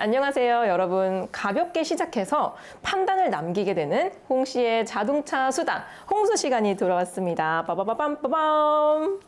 안녕하세요, 여러분. 가볍게 시작해서 판단을 남기게 되는 홍씨의 자동차 수다, 홍수 시간이 돌아왔습니다. 빠바바밤빠밤.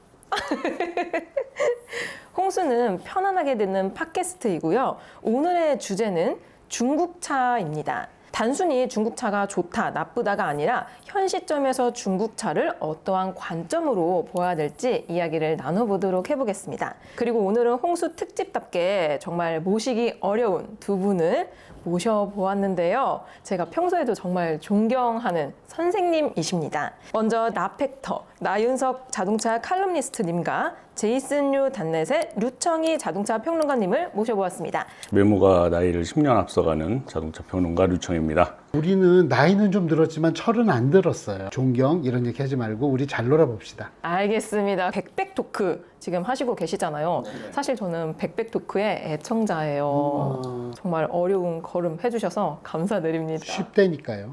홍수는 편안하게 듣는 팟캐스트이고요. 오늘의 주제는 중국차입니다. 단순히 중국차가 좋다, 나쁘다가 아니라 현 시점에서 중국차를 어떠한 관점으로 보아야 될지 이야기를 나눠보도록 해보겠습니다. 그리고 오늘은 홍수 특집답게 정말 모시기 어려운 두 분을 모셔보았는데요. 제가 평소에도 정말 존경하는 선생님이십니다. 먼저 나팩터, 나윤석 자동차 칼럼니스트님과 제이슨류 단넷의 류청희 자동차 평론가님을 모셔보았습니다. 외모가 나이를 10년 앞서가는 자동차 평론가 류청입니다. 우리는 나이는 좀 들었지만 철은 안 들었어요. 존경 이런 얘기 하지 말고 우리 잘 놀아봅시다. 알겠습니다. 백백 토크 지금 하시고 계시잖아요. 사실 저는 백백 토크의 애청자예요. 정말 어려운 걸음 해주셔서 감사드립니다. 쉽다니까요.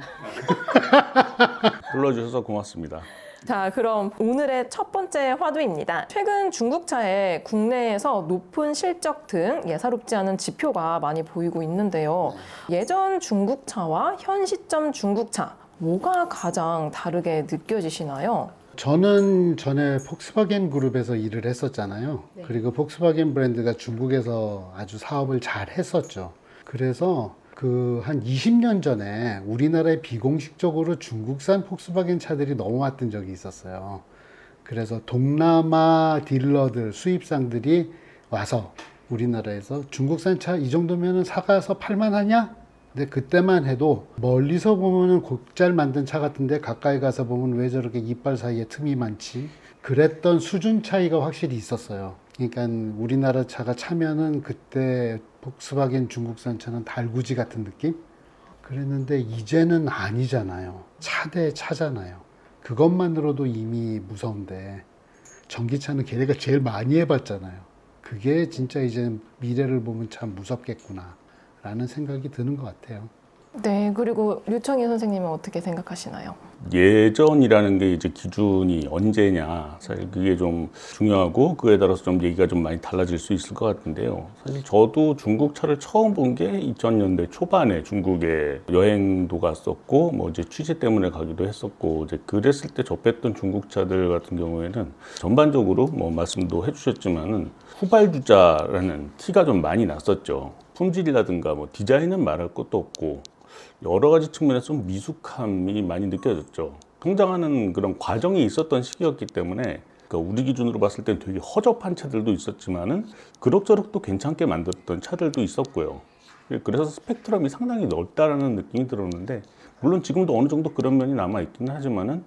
불러주셔서 고맙습니다. 자, 그럼 오늘의 첫 번째 화두입니다. 최근 중국차의 국내에서 높은 실적 등 예사롭지 않은 지표가 많이 보이고 있는데요. 예전 중국차와 현 시점 중국차, 뭐가 가장 다르게 느껴지시나요? 저는 전에 폭스바겐 그룹에서 일을 했었잖아요. 그리고 폭스바겐 브랜드가 중국에서 아주 사업을 잘 했었죠. 그래서 한 20년 전에 우리나라에 비공식적으로 중국산 폭스바겐 차들이 넘어왔던 적이 있었어요. 그래서 동남아 딜러들, 수입상들이 와서 우리나라에서 중국산 차 이 정도면 사가서 팔만하냐? 근데 그때만 해도 멀리서 보면은 곧잘 만든 차 같은데 가까이 가서 보면 왜 저렇게 이빨 사이에 틈이 많지? 그랬던 수준 차이가 확실히 있었어요. 그러니까 우리나라 차가 차면은 그때 폭스바겐 중국산 차는 달구지 같은 느낌? 그랬는데 이제는 아니잖아요. 차 대 차잖아요. 그것만으로도 이미 무서운데 전기차는 걔네가 제일 많이 해봤잖아요. 그게 진짜 이제 미래를 보면 참 무섭겠구나 라는 생각이 드는 것 같아요. 네, 그리고 류청희 선생님은 어떻게 생각하시나요? 예전이라는 게 이제 기준이 언제냐, 사실 그게 좀 중요하고 그에 따라서 좀 얘기가 좀 많이 달라질 수 있을 것 같은데요. 사실 저도 중국 차를 처음 본 게 2000년대 초반에 중국에 여행도 갔었고, 뭐 이제 취재 때문에 가기도 했었고, 이제 그랬을 때 접했던 중국 차들 같은 경우에는 전반적으로 뭐 말씀도 해주셨지만은 후발주자라는 티가 좀 많이 났었죠. 품질이라든가 뭐 디자인은 말할 것도 없고. 여러 가지 측면에서 좀 미숙함이 많이 느껴졌죠. 성장하는 그런 과정이 있었던 시기였기 때문에 그러니까 우리 기준으로 봤을 땐 되게 허접한 차들도 있었지만은 그럭저럭 또 괜찮게 만들었던 차들도 있었고요. 그래서 스펙트럼이 상당히 넓다라는 느낌이 들었는데 물론 지금도 어느 정도 그런 면이 남아 있기는 하지만은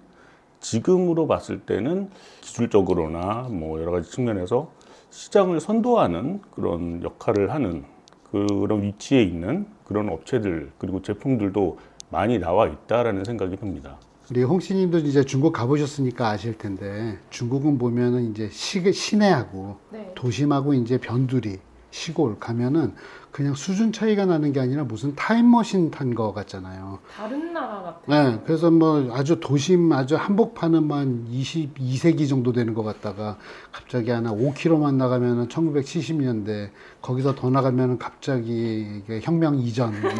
지금으로 봤을 때는 기술적으로나 뭐 여러 가지 측면에서 시장을 선도하는 그런 역할을 하는 그런 위치에 있는 그런 업체들 그리고 제품들도 많이 나와 있다라는 생각이 듭니다. 우리 홍씨님도 이제 중국 가보셨으니까 아실 텐데 중국은 보면은 이제 시내하고 도심하고 이제 변두리 시골 가면은 그냥 수준 차이가 나는 게 아니라 무슨 타임머신 탄 거 같잖아요. 다른 나라 같아요. 네, 그래서 뭐 아주 도심 아주 한복판은 22세기 정도 되는 것 같다가 갑자기 하나 5km만 나가면은 1970년대 거기서 더 나가면은 갑자기 이게 혁명 이전 막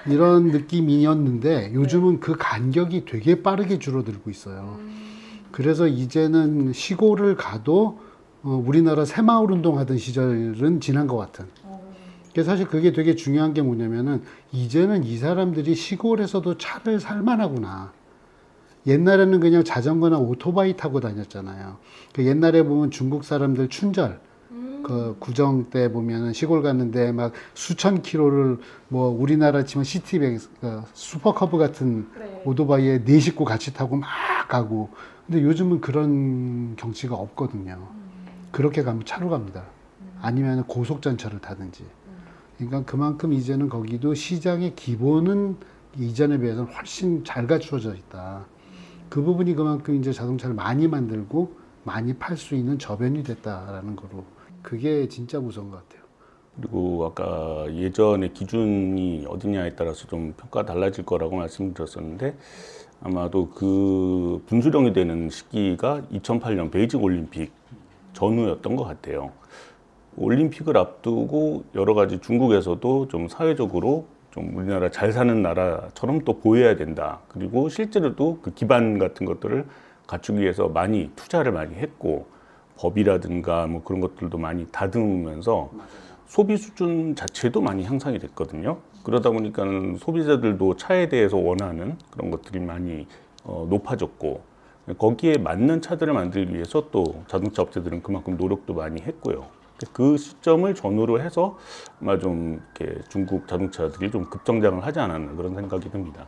이런 느낌이었는데 요즘은 그 간격이 되게 빠르게 줄어들고 있어요. 그래서 이제는 시골을 가도 우리나라 새마을 운동 하던 시절은 지난 것 같은. 그래서 사실 그게 되게 중요한 게 뭐냐면은 이제는 이 사람들이 시골에서도 차를 살만하구나. 옛날에는 그냥 자전거나 오토바이 타고 다녔잖아요. 그 옛날에 보면 중국 사람들 춘절 그 구정 때 보면은 시골 갔는데 막 수천 킬로를 뭐 우리나라 치면 시티백 슈퍼커브 같은 오토바이에 4식구 같이 타고 막 가고. 근데 요즘은 그런 경치가 없거든요. 그렇게 가면 차로 갑니다. 아니면 고속전철을 타든지. 그러니까 그만큼 이제는 거기도 시장의 기본은 이전에 비해서는 훨씬 잘 갖추어져 있다. 그 부분이 그만큼 이제 자동차를 많이 만들고 많이 팔 수 있는 저변이 됐다라는 거로 그게 진짜 무서운 것 같아요. 그리고 아까 예전에 기준이 어디냐에 따라서 좀 평가가 달라질 거라고 말씀드렸었는데 아마도 그 분수령이 되는 시기가 2008년 베이징 올림픽 전후였던 것 같아요. 올림픽을 앞두고 여러 가지 중국에서도 좀 사회적으로 좀 우리나라 잘 사는 나라처럼 또 보여야 된다. 그리고 실제로도 그 기반 같은 것들을 갖추기 위해서 많이 투자를 많이 했고 법이라든가 뭐 그런 것들도 많이 다듬으면서 소비 수준 자체도 많이 향상이 됐거든요. 그러다 보니까는 소비자들도 차에 대해서 원하는 그런 것들이 많이 높아졌고 거기에 맞는 차들을 만들기 위해서 또 자동차 업체들은 그만큼 노력도 많이 했고요. 그 시점을 전후로 해서 아마 좀 이렇게 중국 자동차들이 좀 급성장을 하지 않았나 그런 생각이 듭니다.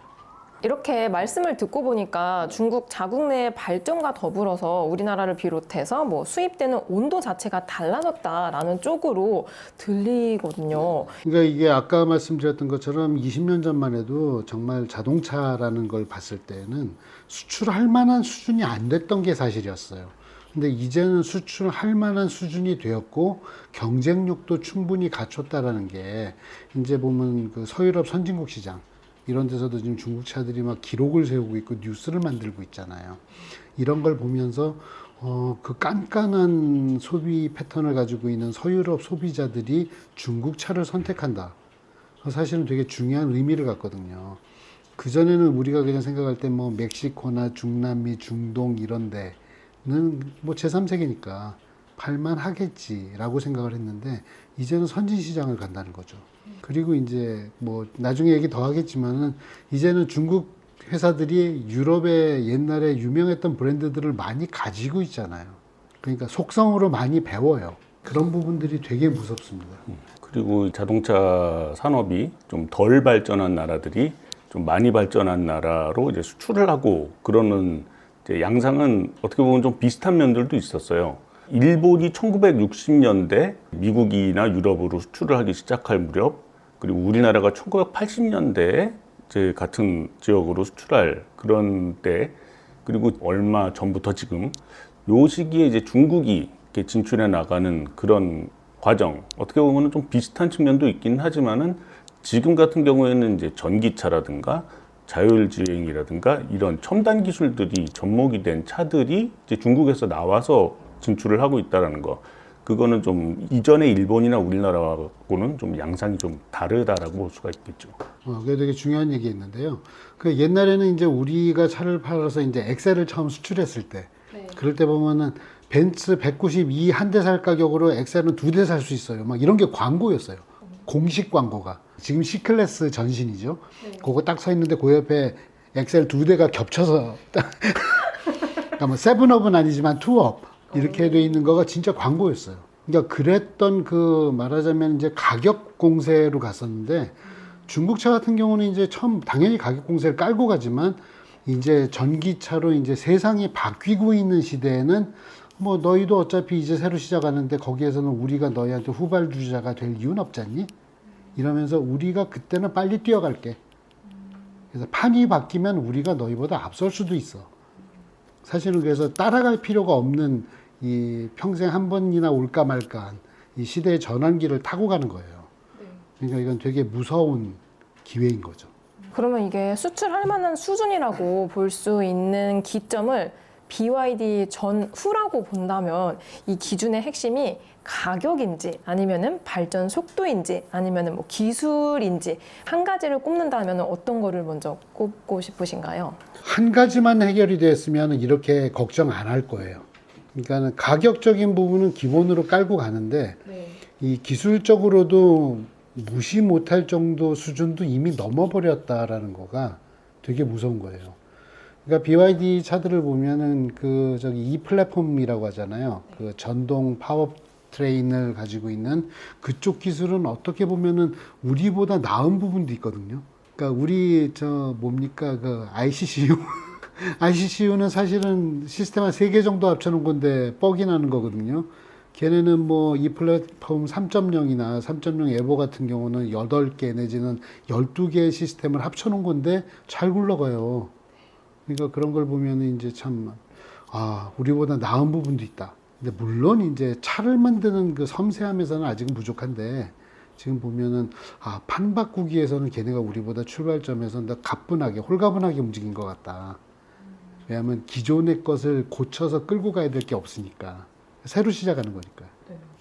이렇게 말씀을 듣고 보니까 중국 자국 내 발전과 더불어서 우리나라를 비롯해서 뭐 수입되는 온도 자체가 달라졌다라는 쪽으로 들리거든요. 그러니까 이게 아까 말씀드렸던 것처럼 20년 전만 해도 정말 자동차라는 걸 봤을 때는 수출할 만한 수준이 안 됐던 게 사실이었어요. 근데 이제는 수출할 만한 수준이 되었고 경쟁력도 충분히 갖췄다라는 게 이제 보면 그 서유럽 선진국 시장 이런 데서도 지금 중국 차들이 막 기록을 세우고 있고 뉴스를 만들고 있잖아요. 이런 걸 보면서 그 깐깐한 소비 패턴을 가지고 있는 서유럽 소비자들이 중국 차를 선택한다. 사실은 되게 중요한 의미를 갖거든요. 그전에는 우리가 그냥 생각할 때 뭐 멕시코나 중남미, 중동 이런 데는 뭐 제3세계니까 팔만 하겠지라고 생각을 했는데 이제는 선진 시장을 간다는 거죠. 그리고 이제 뭐 나중에 얘기 더 하겠지만은 이제는 중국 회사들이 유럽의 옛날에 유명했던 브랜드들을 많이 가지고 있잖아요. 그러니까 속성으로 많이 배워요. 그런 부분들이 되게 무섭습니다. 그리고 자동차 산업이 좀 덜 발전한 나라들이 좀 많이 발전한 나라로 이제 수출을 하고 그러는 이제 양상은 어떻게 보면 좀 비슷한 면들도 있었어요. 일본이 1960년대 미국이나 유럽으로 수출을 하기 시작할 무렵, 그리고 우리나라가 1980년대에 이제 같은 지역으로 수출할 그런 때, 그리고 얼마 전부터 지금 요 시기에 이제 중국이 이렇게 진출해 나가는 그런 과정, 어떻게 보면 좀 비슷한 측면도 있긴 하지만은 지금 같은 경우에는 이제 전기차라든가 자율주행이라든가 이런 첨단 기술들이 접목이 된 차들이 이제 중국에서 나와서 진출을 하고 있다는 거. 그거는 좀 이전의 일본이나 우리나라하고는 좀 양상이 좀 다르다라고 볼 수가 있겠죠. 그게 되게 중요한 얘기 있는데요. 그 옛날에는 이제 우리가 차를 팔아서 이제 엑셀을 처음 수출했을 때, 그럴 때 보면은 벤츠 192 한 대 살 가격으로 엑셀은 2대 살 수 있어요. 막 이런 게 광고였어요. 공식 광고가. 지금 C클래스 전신이죠. 그거 딱 서 있는데 그 옆에 엑셀 2대가 겹쳐서 딱 그러니까 뭐 세븐업은 아니지만 투업 이렇게 돼 있는 거가 진짜 광고였어요. 그러니까 그랬던 그 말하자면 이제 가격 공세로 갔었는데 중국차 같은 경우는 이제 처음 당연히 가격 공세를 깔고 가지만 이제 전기차로 이제 세상이 바뀌고 있는 시대에는 뭐 너희도 어차피 이제 새로 시작하는데 거기에서는 우리가 너희한테 후발주자가 될 이유는 없잖니? 이러면서 우리가 그때는 빨리 뛰어갈게. 그래서 판이 바뀌면 우리가 너희보다 앞설 수도 있어. 사실은 그래서 따라갈 필요가 없는 이 평생 한 번이나 올까 말까한 이 시대의 전환기를 타고 가는 거예요. 그러니까 이건 되게 무서운 기회인 거죠. 그러면 이게 수출할 만한 수준이라고 볼 수 있는 기점을 BYD 전후라고 본다면 이 기준의 핵심이 가격인지 아니면은 발전 속도인지 아니면은 뭐 기술인지 한 가지를 꼽는다면 어떤 거를 먼저 꼽고 싶으신가요? 한 가지만 해결이 됐으면 이렇게 걱정 안 할 거예요. 그러니까 가격적인 부분은 기본으로 깔고 가는데 이 기술적으로도 무시 못할 정도 수준도 이미 넘어버렸다라는 거가 되게 무서운 거예요. 그러니까 BYD 차들을 보면은 그 저기 E 플랫폼이라고 하잖아요. 그 전동 파워 트레인을 가지고 있는 그쪽 기술은 어떻게 보면은 우리보다 나은 부분도 있거든요. 그러니까 우리 저 뭡니까 그 ICCU ICCU는 사실은 시스템 한 3개 정도 합쳐놓은 건데 뻑이 나는 거거든요. 걔네는 뭐 이 플랫폼 3.0이나 3.0 에보 같은 경우는 8개 내지는 12개의 시스템을 합쳐놓은 건데 잘 굴러가요. 그러니까 그런 걸 보면 이제 참, 우리보다 나은 부분도 있다. 근데 물론 이제 차를 만드는 그 섬세함에서는 아직은 부족한데 지금 보면은 판 바꾸기 위해서는 걔네가 우리보다 출발점에서 더 가뿐하게 홀가분하게 움직인 것 같다. 왜냐하면 기존의 것을 고쳐서 끌고 가야 될 게 없으니까 새로 시작하는 거니까.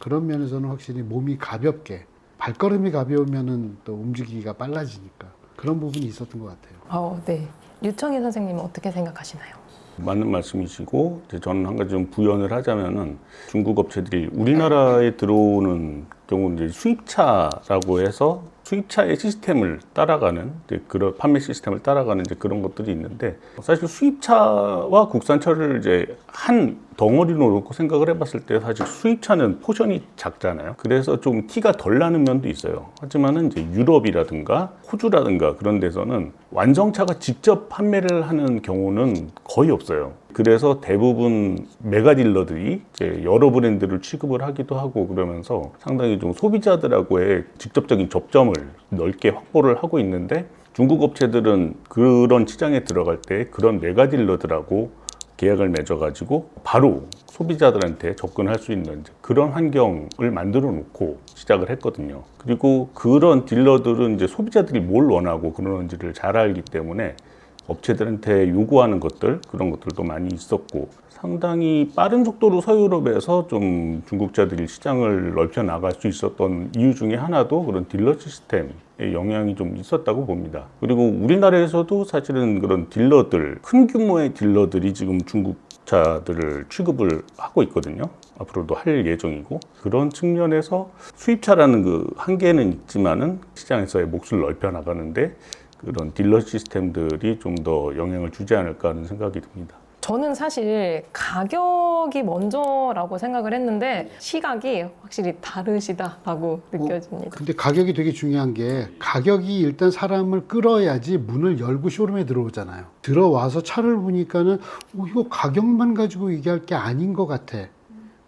그런 면에서는 확실히 몸이 가볍게, 발걸음이 가벼우면은 또 움직이기가 빨라지니까 그런 부분이 있었던 것 같아요. 네. 유청희 선생님은 어떻게 생각하시나요? 맞는 말씀이시고, 이제 저는 한 가지 좀 부연을 하자면은 중국 업체들이 우리나라에 들어오는 경우 이제 수입차라고 해서 수입차의 시스템을 따라가는 이제 그런 판매 시스템을 따라가는 이제 그런 것들이 있는데, 사실 수입차와 국산차를 이제 한 덩어리로 놓고 생각을 해봤을 때 사실 수입차는 포션이 작잖아요. 그래서 좀 티가 덜 나는 면도 있어요. 하지만은 이제 유럽이라든가 호주라든가 그런 데서는 완성차가 직접 판매를 하는 경우는 거의 없어요. 그래서 대부분 메가 딜러들이 이제 여러 브랜드를 취급을 하기도 하고 그러면서 상당히 좀 소비자들하고의 직접적인 접점을 넓게 확보를 하고 있는데, 중국 업체들은 그런 시장에 들어갈 때 그런 메가 딜러들하고 계약을 맺어가지고 바로 소비자들한테 접근할 수 있는 그런 환경을 만들어 놓고 시작을 했거든요. 그리고 그런 딜러들은 이제 소비자들이 뭘 원하고 그러는지를 잘 알기 때문에 업체들한테 요구하는 것들, 그런 것들도 많이 있었고, 상당히 빠른 속도로 서유럽에서 좀 중국자들이 시장을 넓혀 나갈 수 있었던 이유 중에 하나도 그런 딜러 시스템의 영향이 좀 있었다고 봅니다. 그리고 우리나라에서도 사실은 그런 딜러들, 큰 규모의 딜러들이 지금 중국차들을 취급을 하고 있거든요. 앞으로도 할 예정이고, 그런 측면에서 수입차라는 그 한계는 있지만은 시장에서의 몫을 넓혀 나가는데 그런 딜러 시스템들이 좀 더 영향을 주지 않을까 하는 생각이 듭니다. 저는 사실 가격이 먼저라고 생각을 했는데 시각이 확실히 다르시다라고 느껴집니다. 근데 가격이 되게 중요한 게, 가격이 일단 사람을 끌어야지 문을 열고 쇼룸에 들어오잖아요. 들어와서 차를 보니까는 이거 가격만 가지고 얘기할 게 아닌 것 같아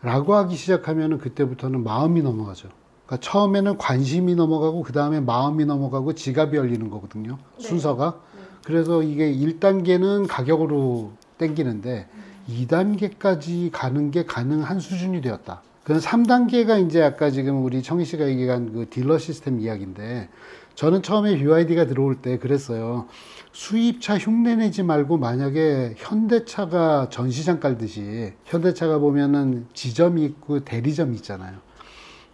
라고 하기 시작하면은 그때부터는 마음이 넘어가죠. 그러니까 처음에는 관심이 넘어가고 그 다음에 마음이 넘어가고 지갑이 열리는 거거든요. 순서가. 그래서 이게 1단계는 가격으로 땡기는데 2단계까지 가는 게 가능한 수준이 되었다. 그럼 3단계가 이제 아까 지금 우리 청희 씨가 얘기한 그 딜러 시스템 이야기인데, 저는 처음에 BYD가 들어올 때 그랬어요. 수입차 흉내내지 말고 만약에 현대차가 전시장 깔듯이, 현대차가 보면은 지점이 있고 대리점이 있잖아요.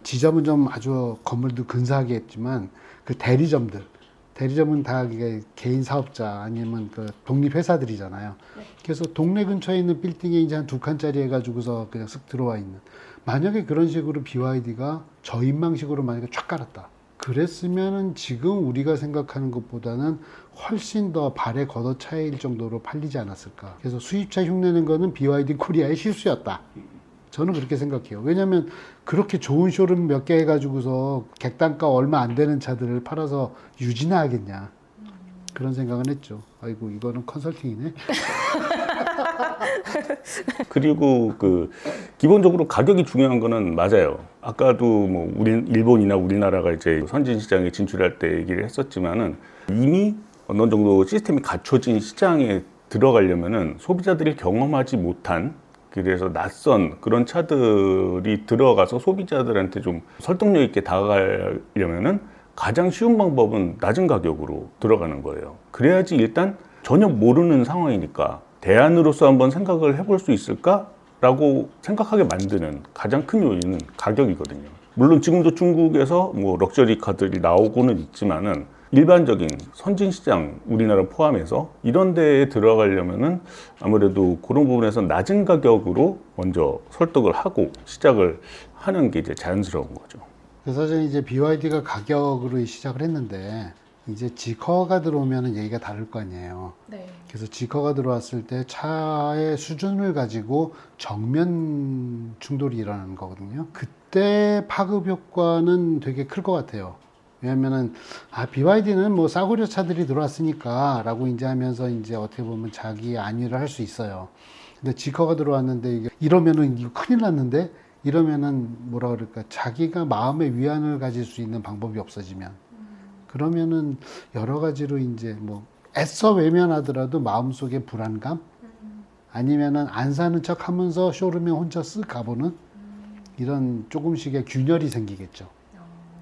지점은 좀 아주 건물도 근사하게 했지만 그 대리점은 다 개인 사업자 아니면 그 독립 회사들이잖아요. 그래서 동네 근처에 있는 빌딩에 이제 한 2칸짜리 해가지고서 그냥 쓱 들어와 있는, 만약에 그런 식으로 BYD가 저인망식으로 만약에 쫙 깔았다 그랬으면은 지금 우리가 생각하는 것보다는 훨씬 더 발에 걷어차일 정도로 팔리지 않았을까. 그래서 수입차 흉내낸 거는 BYD 코리아의 실수였다, 저는 그렇게 생각해요. 왜냐면 그렇게 좋은 쇼룸 몇 개 해가지고서 객단가 얼마 안 되는 차들을 팔아서 유지나 하겠냐, 그런 생각은 했죠. 아이고, 이거는 컨설팅이네. 그리고 그 기본적으로 가격이 중요한 거는 맞아요. 아까도 뭐 일본이나 우리나라가 이제 선진 시장에 진출할 때 얘기를 했었지만은, 이미 어느 정도 시스템이 갖춰진 시장에 들어가려면은 소비자들이 경험하지 못한, 그래서 낯선 그런 차들이 들어가서 소비자들한테 좀 설득력 있게 다가가려면은 가장 쉬운 방법은 낮은 가격으로 들어가는 거예요. 그래야지 일단 전혀 모르는 상황이니까 대안으로서 한번 생각을 해볼 수 있을까라고 생각하게 만드는 가장 큰 요인은 가격이거든요. 물론 지금도 중국에서 뭐 럭셔리 카들이 나오고는 있지만은 일반적인 선진 시장, 우리나라 포함해서 이런 데에 들어가려면은 아무래도 그런 부분에서 낮은 가격으로 먼저 설득을 하고 시작을 하는 게 이제 자연스러운 거죠. 그래서 저는 이제 BYD가 가격으로 시작을 했는데, 이제 지커가 들어오면 얘기가 다를 거 아니에요. 네. 그래서 지커가 들어왔을 때 차의 수준을 가지고 정면 충돌이 일어나는 거거든요. 그때 파급 효과는 되게 클 것 같아요. 왜냐면은 BYD는 뭐 싸구려 차들이 들어왔으니까 라고 이제 하면서 이제 어떻게 보면 자기 안위를 할 수 있어요. 근데 지커가 들어왔는데 이게 이러면은 이거 큰일 났는데, 이러면은 뭐라 그럴까, 자기가 마음의 위안을 가질 수 있는 방법이 없어지면, 그러면은 여러 가지로 이제 뭐 애써 외면하더라도 마음속에 불안감, 아니면은 안 사는 척 하면서 쇼룸에 혼자 쓱 가보는 이런 조금씩의 균열이 생기겠죠.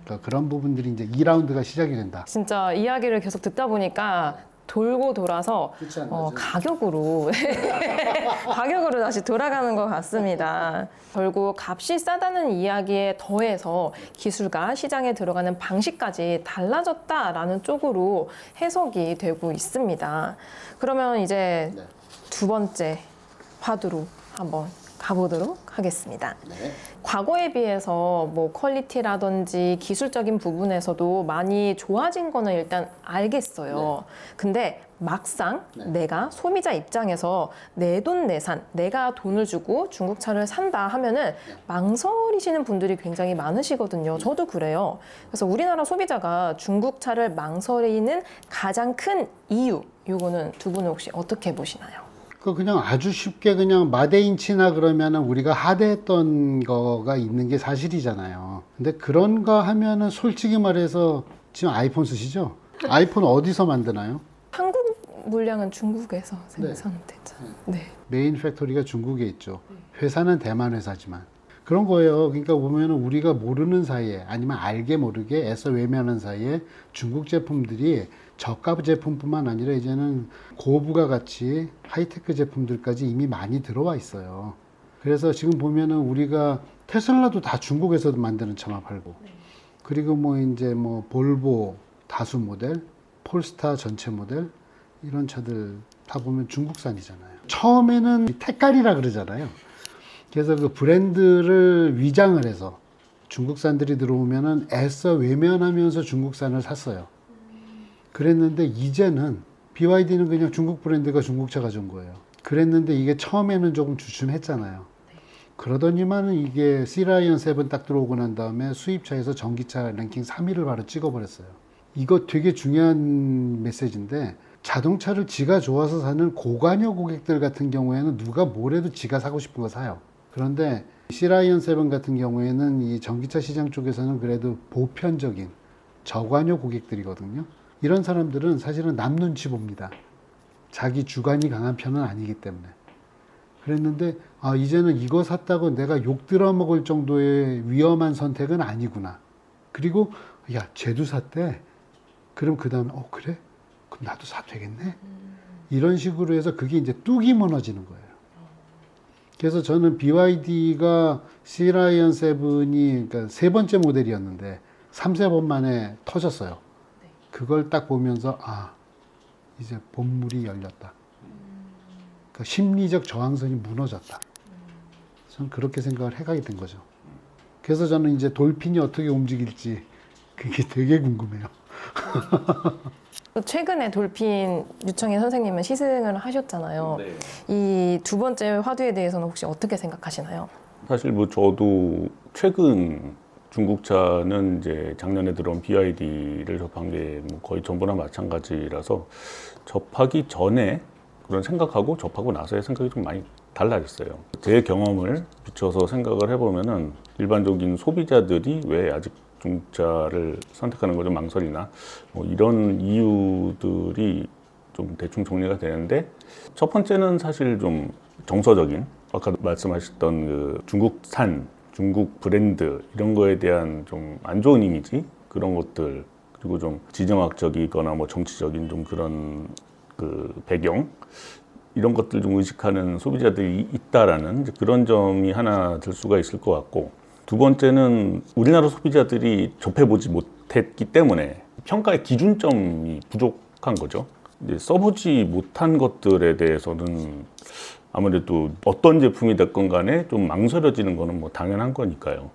그러니까 그런 부분들이 이제 2라운드가 시작이 된다. 진짜 이야기를 계속 듣다 보니까 돌고 돌아서 그렇지 않나요? 가격으로 가격으로 다시 돌아가는 것 같습니다. 결국 값이 싸다는 이야기에 더해서 기술과 시장에 들어가는 방식까지 달라졌다라는 쪽으로 해석이 되고 있습니다. 그러면 이제 네. 두 번째 화두로 한번 가보도록 하겠습니다. 네. 과거에 비해서 뭐 퀄리티라든지 기술적인 부분에서도 많이 좋아진 거는 일단 알겠어요. 근데 막상 네. 내가 소비자 입장에서 내돈내산, 내가 돈을 주고 중국차를 산다 하면은 망설이시는 분들이 굉장히 많으시거든요. 저도 그래요. 그래서 우리나라 소비자가 중국차를 망설이는 가장 큰 이유, 요거는 두 분은 혹시 어떻게 보시나요? 그냥 아주 쉽게 그냥 마데인치나 그러면은 우리가 하대했던 거가 있는 게 사실이잖아요. 근데 그런 거 하면은 솔직히 말해서 지금 아이폰 쓰시죠? 아이폰 어디서 만드나요? 한국 물량은 중국에서 생산되잖아요. 네. 메인 팩토리가 중국에 있죠. 회사는 대만 회사지만. 그런 거예요. 그러니까 보면은 우리가 모르는 사이에 아니면 알게 모르게 애써 외면하는 사이에 중국 제품들이 저가 제품뿐만 아니라 이제는 고부가 가치 하이테크 제품들까지 이미 많이 들어와 있어요. 그래서 지금 보면은 우리가 테슬라도 다 중국에서 만드는 차만 팔고, 그리고 뭐 이제 뭐 볼보 다수 모델, 폴스타 전체 모델 이런 차들 다 보면 중국산이잖아요. 처음에는 택깔이라 그러잖아요. 그래서 그 브랜드를 위장을 해서 중국산들이 들어오면은 애써 외면하면서 중국산을 샀어요. 그랬는데 이제는 BYD는 그냥 중국 브랜드가 중국차 가져온 거예요. 그랬는데 이게 처음에는 조금 주춤했잖아요. 그러더니만은 이게 C라이언 7 딱 들어오고 난 다음에 수입차에서 전기차 랭킹 3위를 바로 찍어버렸어요. 이거 되게 중요한 메시지인데, 자동차를 지가 좋아서 사는 고관여 고객들 같은 경우에는 누가 뭐래도 지가 사고 싶은 거 사요. 그런데 C라이언 7 같은 경우에는 이 전기차 시장 쪽에서는 그래도 보편적인 저관여 고객들이거든요. 이런 사람들은 사실은 남 눈치 봅니다. 자기 주관이 강한 편은 아니기 때문에. 그랬는데 이제는 이거 샀다고 내가 욕 들어먹을 정도의 위험한 선택은 아니구나. 그리고 야, 쟤도 샀대. 그럼 그 다음에 그래? 그럼 나도 사도 되겠네? 이런 식으로 해서 그게 이제 뚝이 무너지는 거예요. 그래서 저는 BYD가 C라이언 7이 그러니까 세 번째 모델이었는데 3-4번 만에 터졌어요. 그걸 딱 보면서 이제 본물이 열렸다. 그러니까 심리적 저항선이 무너졌다. 저는 그렇게 생각을 해가게 된 거죠. 그래서 저는 이제 돌핀이 어떻게 움직일지 그게 되게 궁금해요. 최근에 돌핀 유청희 선생님은 시승을 하셨잖아요. 이 두 번째 화두에 대해서는 혹시 어떻게 생각하시나요? 사실 뭐 저도 최근 중국차는 이제 작년에 들어온 BYD를 접한 게 뭐 거의 전부나 마찬가지라서 접하기 전에 그런 생각하고 접하고 나서의 생각이 좀 많이 달라졌어요. 제 경험을 비춰서 생각을 해보면은 일반적인 소비자들이 왜 아직 중국차를 선택하는 걸 좀 망설이나 뭐 이런 이유들이 좀 대충 정리가 되는데, 첫 번째는 사실 좀 정서적인, 아까 말씀하셨던 그 중국산, 중국 브랜드 이런 거에 대한 좀 안 좋은 이미지, 그런 것들, 그리고 좀 지정학적이거나 뭐 정치적인 좀 그런 그 배경, 이런 것들 좀 의식하는 소비자들이 있다라는 이제 그런 점이 하나 들 수가 있을 것 같고, 두 번째는 우리나라 소비자들이 접해보지 못했기 때문에 평가의 기준점이 부족한 거죠. 이제 써보지 못한 것들에 대해서는 아무래도 어떤 제품이 됐건 간에 좀 망설여지는 거는 뭐 당연한 거니까요.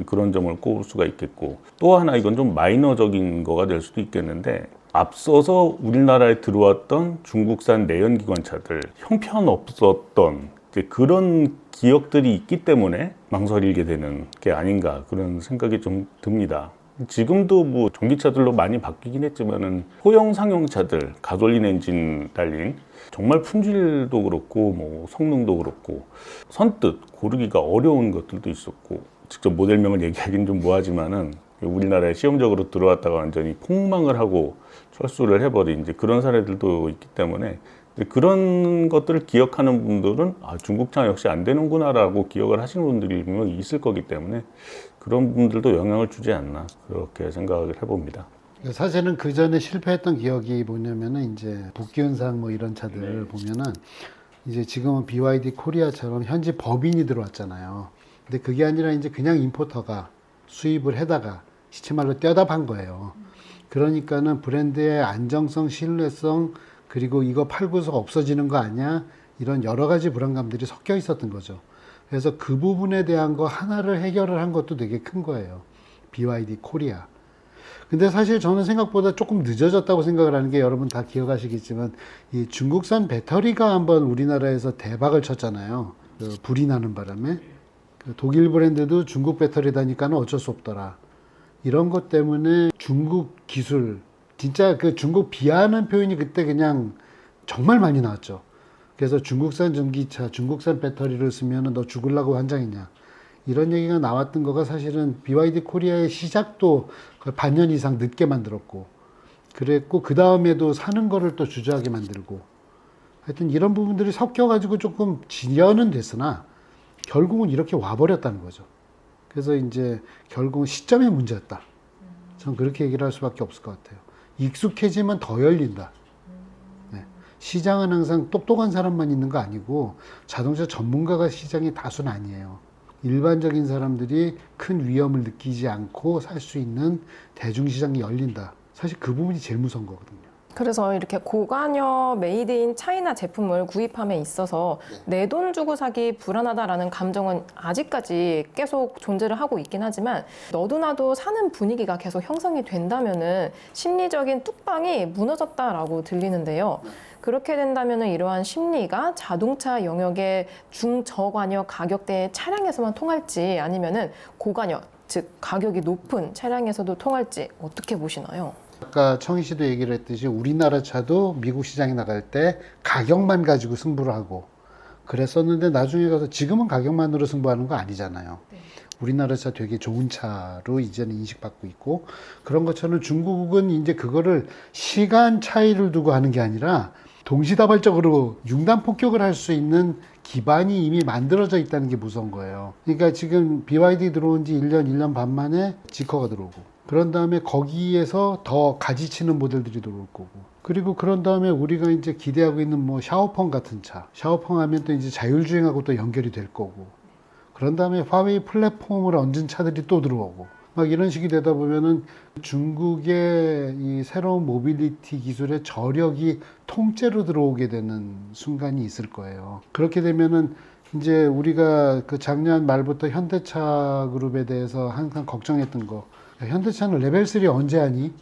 그런 점을 꼽을 수가 있겠고, 또 하나 이건 좀 마이너적인 거가 될 수도 있겠는데, 앞서서 우리나라에 들어왔던 중국산 내연기관차들 형편없었던 그런 기억들이 있기 때문에 망설이게 되는 게 아닌가, 그런 생각이 좀 듭니다. 지금도 뭐 전기차들로 많이 바뀌긴 했지만은 소형 상용차들, 가솔린 엔진 달린 정말 품질도 그렇고 뭐 성능도 그렇고 선뜻 고르기가 어려운 것들도 있었고, 직접 모델명을 얘기하기는 좀 뭐하지만은 우리나라에 시험적으로 들어왔다가 완전히 폭망을 하고 철수를 해버린 이제 그런 사례들도 있기 때문에, 그런 것들을 기억하는 분들은 중국차 역시 안 되는구나라고 기억을 하시는 분들이 분명히 있을 거기 때문에 그런 분들도 영향을 주지 않나, 그렇게 생각을 해봅니다. 사실은 그 전에 실패했던 기억이 뭐냐면은 이제 북기운상 뭐 이런 차들 보면은 이제 지금은 BYD 코리아처럼 현지 법인이 들어왔잖아요. 근데 그게 아니라 이제 그냥 임포터가 수입을 해다가 시체말로 떼다 판 거예요. 그러니까는 브랜드의 안정성, 신뢰성, 그리고 이거 팔고서 없어지는 거 아니야? 이런 여러 가지 불안감들이 섞여 있었던 거죠. 그래서 그 부분에 대한 거 하나를 해결을 한 것도 되게 큰 거예요. BYD 코리아. 근데 사실 저는 생각보다 조금 늦어졌다고 생각을 하는 게 여러분 다 기억하시겠지만 이 중국산 배터리가 한번 우리나라에서 대박을 쳤잖아요. 그 불이 나는 바람에. 그 독일 브랜드도 중국 배터리다니까는 어쩔 수 없더라. 이런 것 때문에 중국 기술, 진짜 그 중국 비하하는 표현이 그때 그냥 정말 많이 나왔죠. 그래서 중국산 전기차, 중국산 배터리를 쓰면 너 죽으려고 환장이냐. 이런 얘기가 나왔던 거가 사실은 BYD 코리아의 시작도 반년 이상 늦게 만들었고, 그랬고, 그 다음에도 사는 거를 또 주저하게 만들고, 하여튼 이런 부분들이 섞여가지고 조금 지연은 됐으나, 결국은 이렇게 와버렸다는 거죠. 그래서 이제 결국은 시점의 문제였다. 전 그렇게 얘기를 할 수밖에 없을 것 같아요. 익숙해지면 더 열린다. 네. 시장은 항상 똑똑한 사람만 있는 거 아니고 자동차 전문가가 시장이 다수는 아니에요. 일반적인 사람들이 큰 위험을 느끼지 않고 살 수 있는 대중시장이 열린다. 사실 그 부분이 제일 무서운 거거든요. 그래서 이렇게 고관여 메이드 인 차이나 제품을 구입함에 있어서 내 돈 주고 사기 불안하다라는 감정은 아직까지 계속 존재를 하고 있긴 하지만 너도 나도 사는 분위기가 계속 형성이 된다면은 심리적인 뚝방이 무너졌다라고 들리는데요. 그렇게 된다면은 이러한 심리가 자동차 영역의 중저관여 가격대의 차량에서만 통할지 아니면은 고관여, 즉 가격이 높은 차량에서도 통할지 어떻게 보시나요? 아까 청희 씨도 얘기를 했듯이 우리나라 차도 미국 시장에 나갈 때 가격만 가지고 승부를 하고 그랬었는데 나중에 가서 지금은 가격만으로 승부하는 거 아니잖아요. 네. 우리나라 차 되게 좋은 차로 이제는 인식받고 있고 그런 것처럼 중국은 이제 그거를 시간 차이를 두고 하는 게 아니라 동시다발적으로 융단 폭격을 할 수 있는 기반이 이미 만들어져 있다는 게 무서운 거예요. 그러니까 지금 BYD 들어온 지 1년, 1년 반 만에 지커가 들어오고 그런 다음에 거기에서 더 가지치는 모델들이 들어올 거고 그리고 그런 다음에 우리가 이제 기대하고 있는 뭐 샤오펑 같은 차 샤오펑 하면 또 이제 자율주행하고 또 연결이 될 거고 그런 다음에 화웨이 플랫폼을 얹은 차들이 또 들어오고 막 이런 식이 되다 보면은 중국의 이 새로운 모빌리티 기술의 저력이 통째로 들어오게 되는 순간이 있을 거예요. 그렇게 되면은 이제 우리가 그 작년 말부터 현대차 그룹에 대해서 항상 걱정했던 거 현대차는 레벨 3 언제 하니?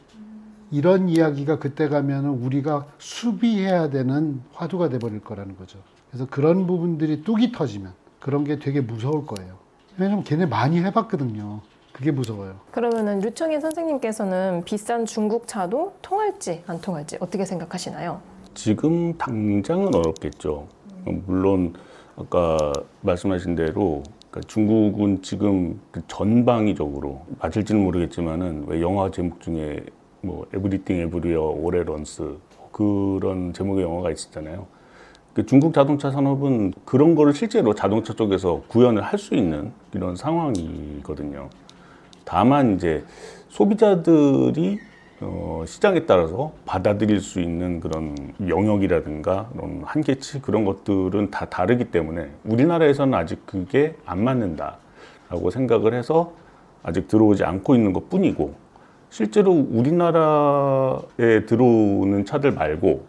이런 이야기가 그때 가면은 우리가 수비해야 되는 화두가 돼버릴 거라는 거죠. 그래서 그런 부분들이 뚝이 터지면 그런 게 되게 무서울 거예요. 왜냐면 걔네 많이 해봤거든요. 그게 무서워요. 그러면은 류청인 선생님께서는 비싼 중국 차도 통할지 안 통할지 어떻게 생각하시나요? 지금 당장은 어렵겠죠. 물론 아까 말씀하신 대로 그러니까 중국은 지금 그 전방위적으로 맞을지는 모르겠지만은 왜 영화 제목 중에 뭐 에브리띵 에브리웨어 올 앳 원스 그런 제목의 영화가 있었잖아요. 그 중국 자동차 산업은 그런 거를 실제로 자동차 쪽에서 구현을 할 수 있는 이런 상황이거든요. 다만 이제 소비자들이 시장에 따라서 받아들일 수 있는 그런 영역이라든가 그런 한계치 그런 것들은 다 다르기 때문에 우리나라에서는 아직 그게 안 맞는다라고 생각을 해서 아직 들어오지 않고 있는 것 뿐이고 실제로 우리나라에 들어오는 차들 말고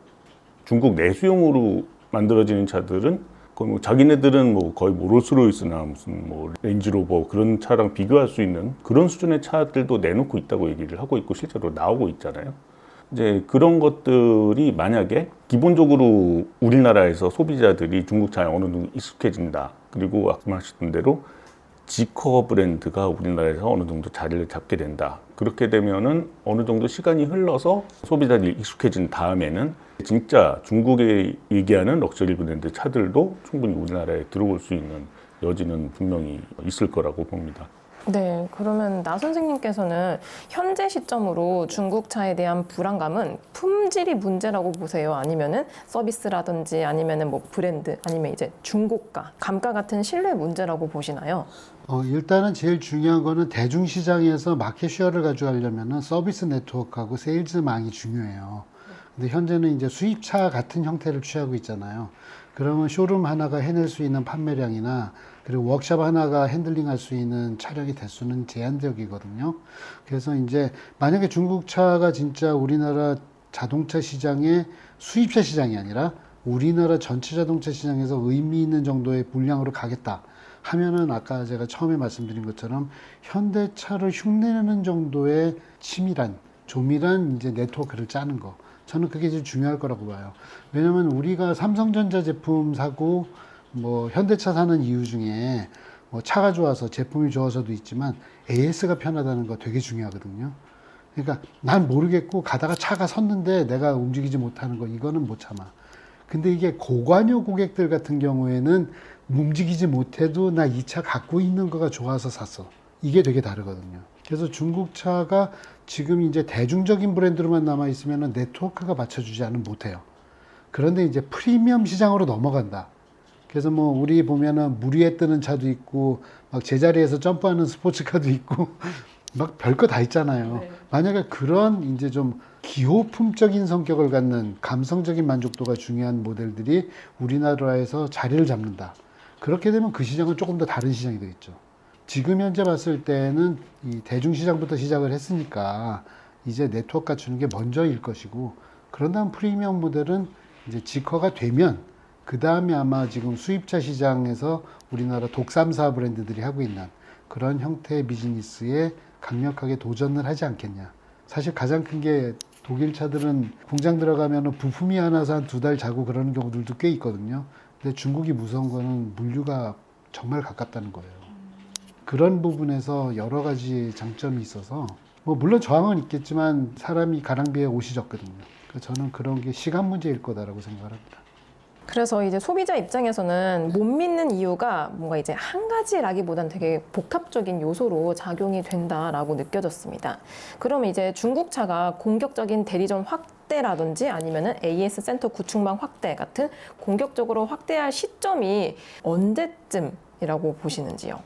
중국 내수용으로 만들어지는 차들은 거의 뭐 자기네들은 뭐 거의 뭐 롤스로이스나 무슨 뭐 렌지로버 그런 차랑 비교할 수 있는 그런 수준의 차들도 내놓고 있다고 얘기를 하고 있고 실제로 나오고 있잖아요. 이제 그런 것들이 만약에 기본적으로 우리나라에서 소비자들이 중국 차에 어느 정도 익숙해진다. 그리고 아까 말씀하셨던 대로 지커 브랜드가 우리나라에서 어느 정도 자리를 잡게 된다. 그렇게 되면은 어느 정도 시간이 흘러서 소비자들이 익숙해진 다음에는 진짜 중국에 얘기하는 럭셔리 브랜드 차들도 충분히 우리나라에 들어올 수 있는 여지는 분명히 있을 거라고 봅니다. 네, 그러면 나 선생님께서는 현재 시점으로 중국차에 대한 불안감은 품질이 문제라고 보세요? 아니면은 서비스라든지 아니면은 뭐 브랜드 아니면 이제 중고가, 감가 같은 신뢰 문제라고 보시나요? 일단은 제일 중요한 거는 대중시장에서 마켓 쉐어를 가져가려면은 서비스 네트워크하고 세일즈망이 중요해요. 근데 현재는 이제 수입차 같은 형태를 취하고 있잖아요. 그러면 쇼룸 하나가 해낼 수 있는 판매량이나 그리고 워크숍 하나가 핸들링할 수 있는 차량의 대수는 제한적이거든요. 그래서 이제 만약에 중국차가 진짜 우리나라 자동차 시장의 수입차 시장이 아니라 우리나라 전체 자동차 시장에서 의미 있는 정도의 물량으로 가겠다 하면은 아까 제가 처음에 말씀드린 것처럼 현대차를 흉내내는 정도의 치밀한 조밀한 이제 네트워크를 짜는 거. 저는 그게 제일 중요할 거라고 봐요. 왜냐면 우리가 삼성전자 제품 사고 뭐 현대차 사는 이유 중에 뭐 차가 좋아서 제품이 좋아서도 있지만 AS가 편하다는 거 되게 중요하거든요. 그러니까 난 모르겠고 가다가 차가 섰는데 내가 움직이지 못하는 거 이거는 못 참아. 근데 이게 고관여 고객들 같은 경우에는 움직이지 못해도 나 이 차 갖고 있는 거가 좋아서 샀어. 이게 되게 다르거든요. 그래서 중국차가 지금 이제 대중적인 브랜드로만 남아 있으면 네트워크가 받쳐주지 않으면 못해요. 그런데 이제 프리미엄 시장으로 넘어간다. 그래서 뭐 우리 보면은 물 위에 뜨는 차도 있고 막 제자리에서 점프하는 스포츠카도 있고 막 별거 다 있잖아요. 네. 만약에 그런 이제 좀 기호품적인 성격을 갖는 감성적인 만족도가 중요한 모델들이 우리나라에서 자리를 잡는다. 그렇게 되면 그 시장은 조금 더 다른 시장이 되겠죠. 지금 현재 봤을 때는 이 대중시장부터 시작을 했으니까 이제 네트워크 갖추는 게 먼저일 것이고, 그런 다음 프리미엄 모델은 이제 직화가 되면 그 다음에 아마 지금 수입차 시장에서 우리나라 독삼사 브랜드들이 하고 있는 그런 형태의 비즈니스에 강력하게 도전을 하지 않겠냐. 사실 가장 큰 게 독일 차들은 공장 들어가면 부품이 하나서 한 2달 자고 그러는 경우들도 꽤 있거든요. 근데 중국이 무서운 거는 물류가 정말 가깝다는 거예요. 그런 부분에서 여러 가지 장점이 있어서 뭐 물론 저항은 있겠지만 사람이 가랑비에 옷이 젖거든요. 그래서 저는 그런 게 시간 문제일 거다라고 생각을 합니다. 그래서 이제 소비자 입장에서는 못 믿는 이유가 뭔가 이제 한 가지라기보단 되게 복합적인 요소로 작용이 된다라고 느껴졌습니다. 그럼 이제 중국차가 공격적인 대리점 확대라든지 아니면은 AS 센터 구축망 확대 같은 공격적으로 확대할 시점이 언제쯤이라고 보시는지요?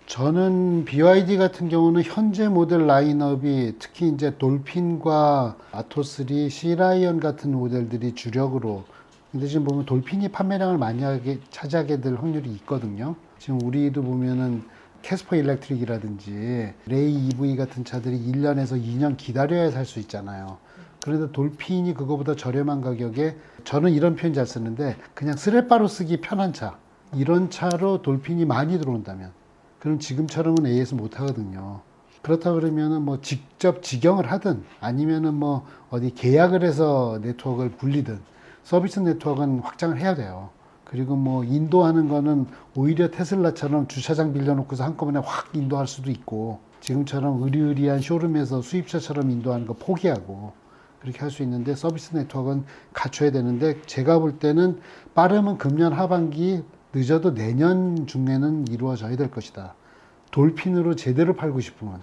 저는 BYD 같은 경우는 현재 모델 라인업이 특히 이제 돌핀과 아토3, 시라이언 같은 모델들이 주력으로, 근데 지금 보면 돌핀이 판매량을 많이 차지하게 될 확률이 있거든요. 지금 우리도 보면은 캐스퍼 일렉트릭이라든지 레이 EV 같은 차들이 1년에서 2년 기다려야 살 수 있잖아요. 그런데 돌핀이 그거보다 저렴한 가격에, 저는 이런 표현 잘 쓰는데 그냥 스레바로 쓰기 편한 차, 이런 차로 돌핀이 많이 들어온다면, 그럼 지금처럼은 AS 못 하거든요. 그렇다 그러면은 뭐 직접 직영을 하든 아니면은 뭐 어디 계약을 해서 네트워크를 굴리든 서비스 네트워크는 확장을 해야 돼요. 그리고 뭐 인도하는 거는 오히려 테슬라처럼 주차장 빌려놓고서 한꺼번에 확 인도할 수도 있고, 지금처럼 의리의리한 쇼룸에서 수입차처럼 인도하는 거 포기하고 그렇게 할 수 있는데, 서비스 네트워크는 갖춰야 되는데 제가 볼 때는 빠르면 금년 하반기, 늦어도 내년 중에는 이루어져야 될 것이다. 돌핀으로 제대로 팔고 싶으면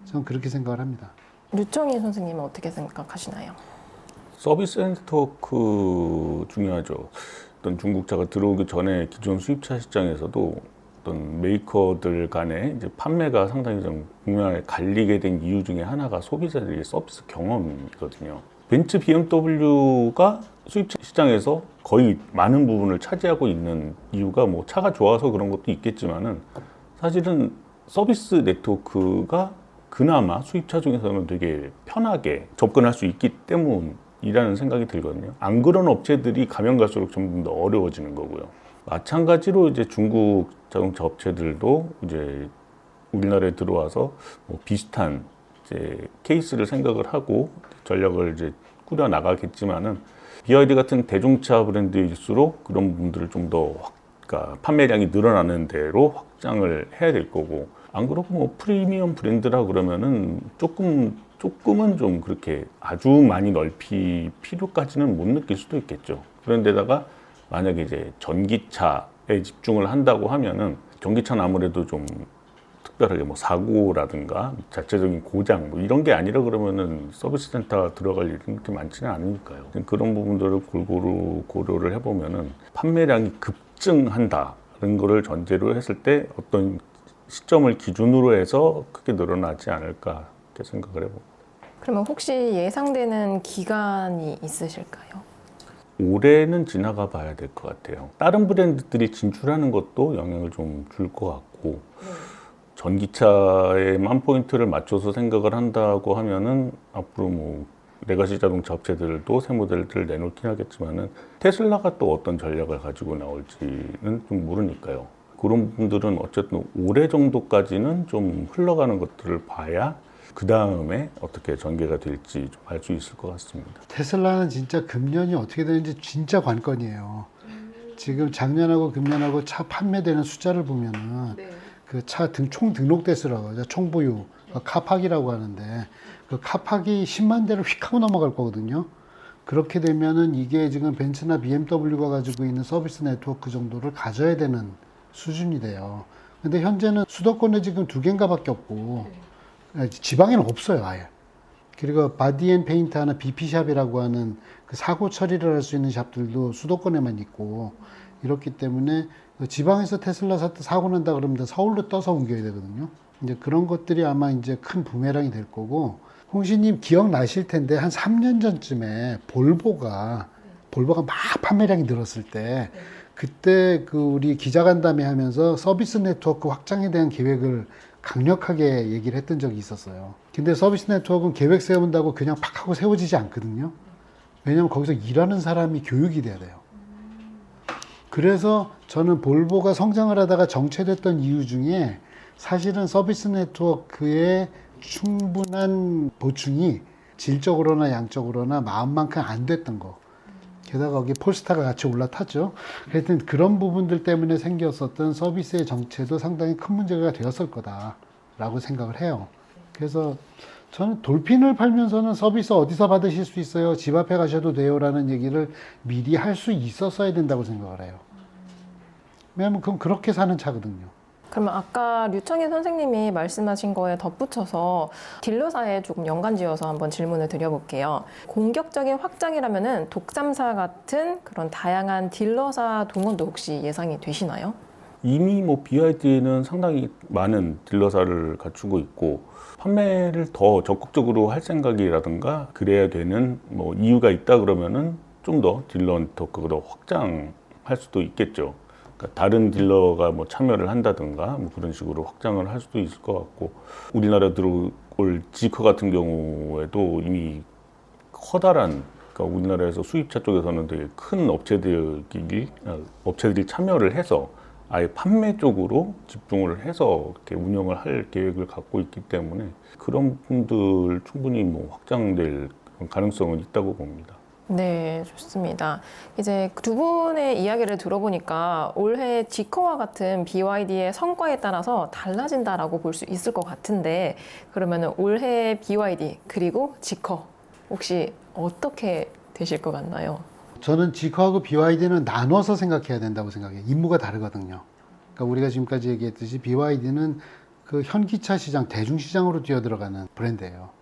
저는 그렇게 생각을 합니다. 류청희 선생님은 어떻게 생각하시나요? 서비스 네트워크 중요하죠. 어떤 중국차가 들어오기 전에 기존 수입차 시장에서도 어떤 메이커들 간의 이제 판매가 상당히 좀 공명하게 갈리게 된 이유 중에 하나가 소비자들의 서비스 경험이거든요. 벤츠, BMW가 수입차 시장에서 거의 많은 부분을 차지하고 있는 이유가 뭐 차가 좋아서 그런 것도 있겠지만은, 사실은 서비스 네트워크가 그나마 수입차 중에서는 되게 편하게 접근할 수 있기 때문이라는 생각이 들거든요. 안 그런 업체들이 가면 갈수록 좀 더 어려워지는 거고요. 마찬가지로 이제 중국 자동차 업체들도 이제 우리나라에 들어와서 뭐 비슷한 이제 케이스를 생각을 하고 전략을 이제 꾸려 나가겠지만은, BYD 같은 대중차 브랜드일수록 그런 부분들을 좀 더 그러니까 판매량이 늘어나는 대로 확장을 해야 될 거고, 안 그렇고 뭐 프리미엄 브랜드라 그러면은 조금은 좀 그렇게 아주 많이 넓힐 필요까지는 못 느낄 수도 있겠죠. 그런데다가 만약에 이제 전기차에 집중을 한다고 하면은, 전기차는 아무래도 좀 특별하게 뭐 사고라든가 자체적인 고장 뭐 이런 게 아니라 그러면은 서비스 센터 들어갈 일은 그렇게 많지는 않으니까요. 그런 부분들을 골고루 고려를 해보면은 판매량이 급증한다는 거를 전제로 했을 때 어떤 시점을 기준으로 해서 크게 늘어나지 않을까 이렇게 생각을 해봅니다. 그러면 혹시 예상되는 기간이 있으실까요? 올해는 지나가 봐야 될 것 같아요. 다른 브랜드들이 진출하는 것도 영향을 좀 줄 것 같고 전기차에만 포인트를 맞춰서 생각을 한다고 하면은 앞으로 뭐 레가시 자동차 업체들도 새 모델들을 내놓긴 하겠지만은 테슬라가 또 어떤 전략을 가지고 나올지는 좀 모르니까요. 그런 부분들은 어쨌든 올해 정도까지는 좀 흘러가는 것들을 봐야 그 다음에 어떻게 전개가 될지 좀 알 수 있을 것 같습니다. 테슬라는 진짜 금년이 어떻게 되는지 진짜 관건이에요. 지금 작년하고 금년하고 차 판매되는 숫자를 보면은 그 차 총 등록 대수라고 하죠. 총 보유 카팍이라고 하는데 그 카팍이 10만 대를 휙 하고 넘어갈 거거든요. 그렇게 되면은 이게 지금 벤츠나 BMW가 가지고 있는 서비스 네트워크 정도를 가져야 되는 수준이 돼요. 근데 현재는 수도권에 지금 2개인가밖에 없고 지방에는 없어요, 아예. 그리고 바디앤페인트 하는 BP샵이라고 하는 그 사고 처리를 할 수 있는 샵들도 수도권에만 있고 이렇기 때문에 지방에서 테슬라 사고 난다 그러면 서울로 떠서 옮겨야 되거든요. 이제 그런 것들이 아마 이제 큰 부메랑이 될 거고, 홍시님 기억나실 텐데 한 3년 전쯤에 볼보가 막 판매량이 늘었을 때 그때 그 우리 기자간담회 하면서 서비스 네트워크 확장에 대한 계획을 강력하게 얘기를 했던 적이 있었어요. 근데 서비스 네트워크는 계획 세운다고 그냥 팍 하고 세워지지 않거든요. 왜냐면 거기서 일하는 사람이 교육이 돼야 돼요. 그래서 저는 볼보가 성장을 하다가 정체됐던 이유 중에 사실은 서비스 네트워크의 충분한 보충이 질적으로나 양적으로나 마음만큼 안 됐던 거. 게다가 거기 폴스타가 같이 올라탔죠. 하여튼 그런 부분들 때문에 생겼었던 서비스의 정체도 상당히 큰 문제가 되었을 거다라고 생각을 해요. 그래서 저는 돌핀을 팔면서는 서비스 어디서 받으실 수 있어요? 집 앞에 가셔도 돼요? 라는 얘기를 미리 할 수 있었어야 된다고 생각을 해요. 왜냐면 그럼 그렇게 사는 차거든요. 그러면 아까 류창희 선생님이 말씀하신 거에 덧붙여서 딜러사에 조금 연관지어서 한번 질문을 드려볼게요. 공격적인 확장이라면은 독삼사 같은 그런 다양한 딜러사 동원도 혹시 예상이 되시나요? 이미 뭐 BYD는 상당히 많은 딜러사를 갖추고 있고 판매를 더 적극적으로 할 생각이라든가 그래야 되는 뭐 이유가 있다 그러면은 좀 더 딜러 네트워크가 더 확장할 수도 있겠죠. 그러니까 다른 딜러가 뭐 참여를 한다든가 뭐 그런 식으로 확장을 할 수도 있을 것 같고, 우리나라 들어올 지커 같은 경우에도 이미 커다란, 그러니까 우리나라에서 수입차 쪽에서는 되게 큰 업체들이 참여를 해서 아예 판매 쪽으로 집중을 해서 이렇게 운영을 할 계획을 갖고 있기 때문에 그런 분들 충분히 뭐 확장될 가능성은 있다고 봅니다. 네, 좋습니다. 이제 두 분의 이야기를 들어보니까 올해 지커와 같은 BYD의 성과에 따라서 달라진다라고 볼 수 있을 것 같은데, 그러면 올해 BYD 그리고 지커 혹시 어떻게 되실 것 같나요? 저는 지커하고 BYD는 나눠서 생각해야 된다고 생각해요. 임무가 다르거든요. 그러니까 우리가 지금까지 얘기했듯이 BYD는 그 현기차 시장, 대중시장으로 뛰어들어가는 브랜드예요.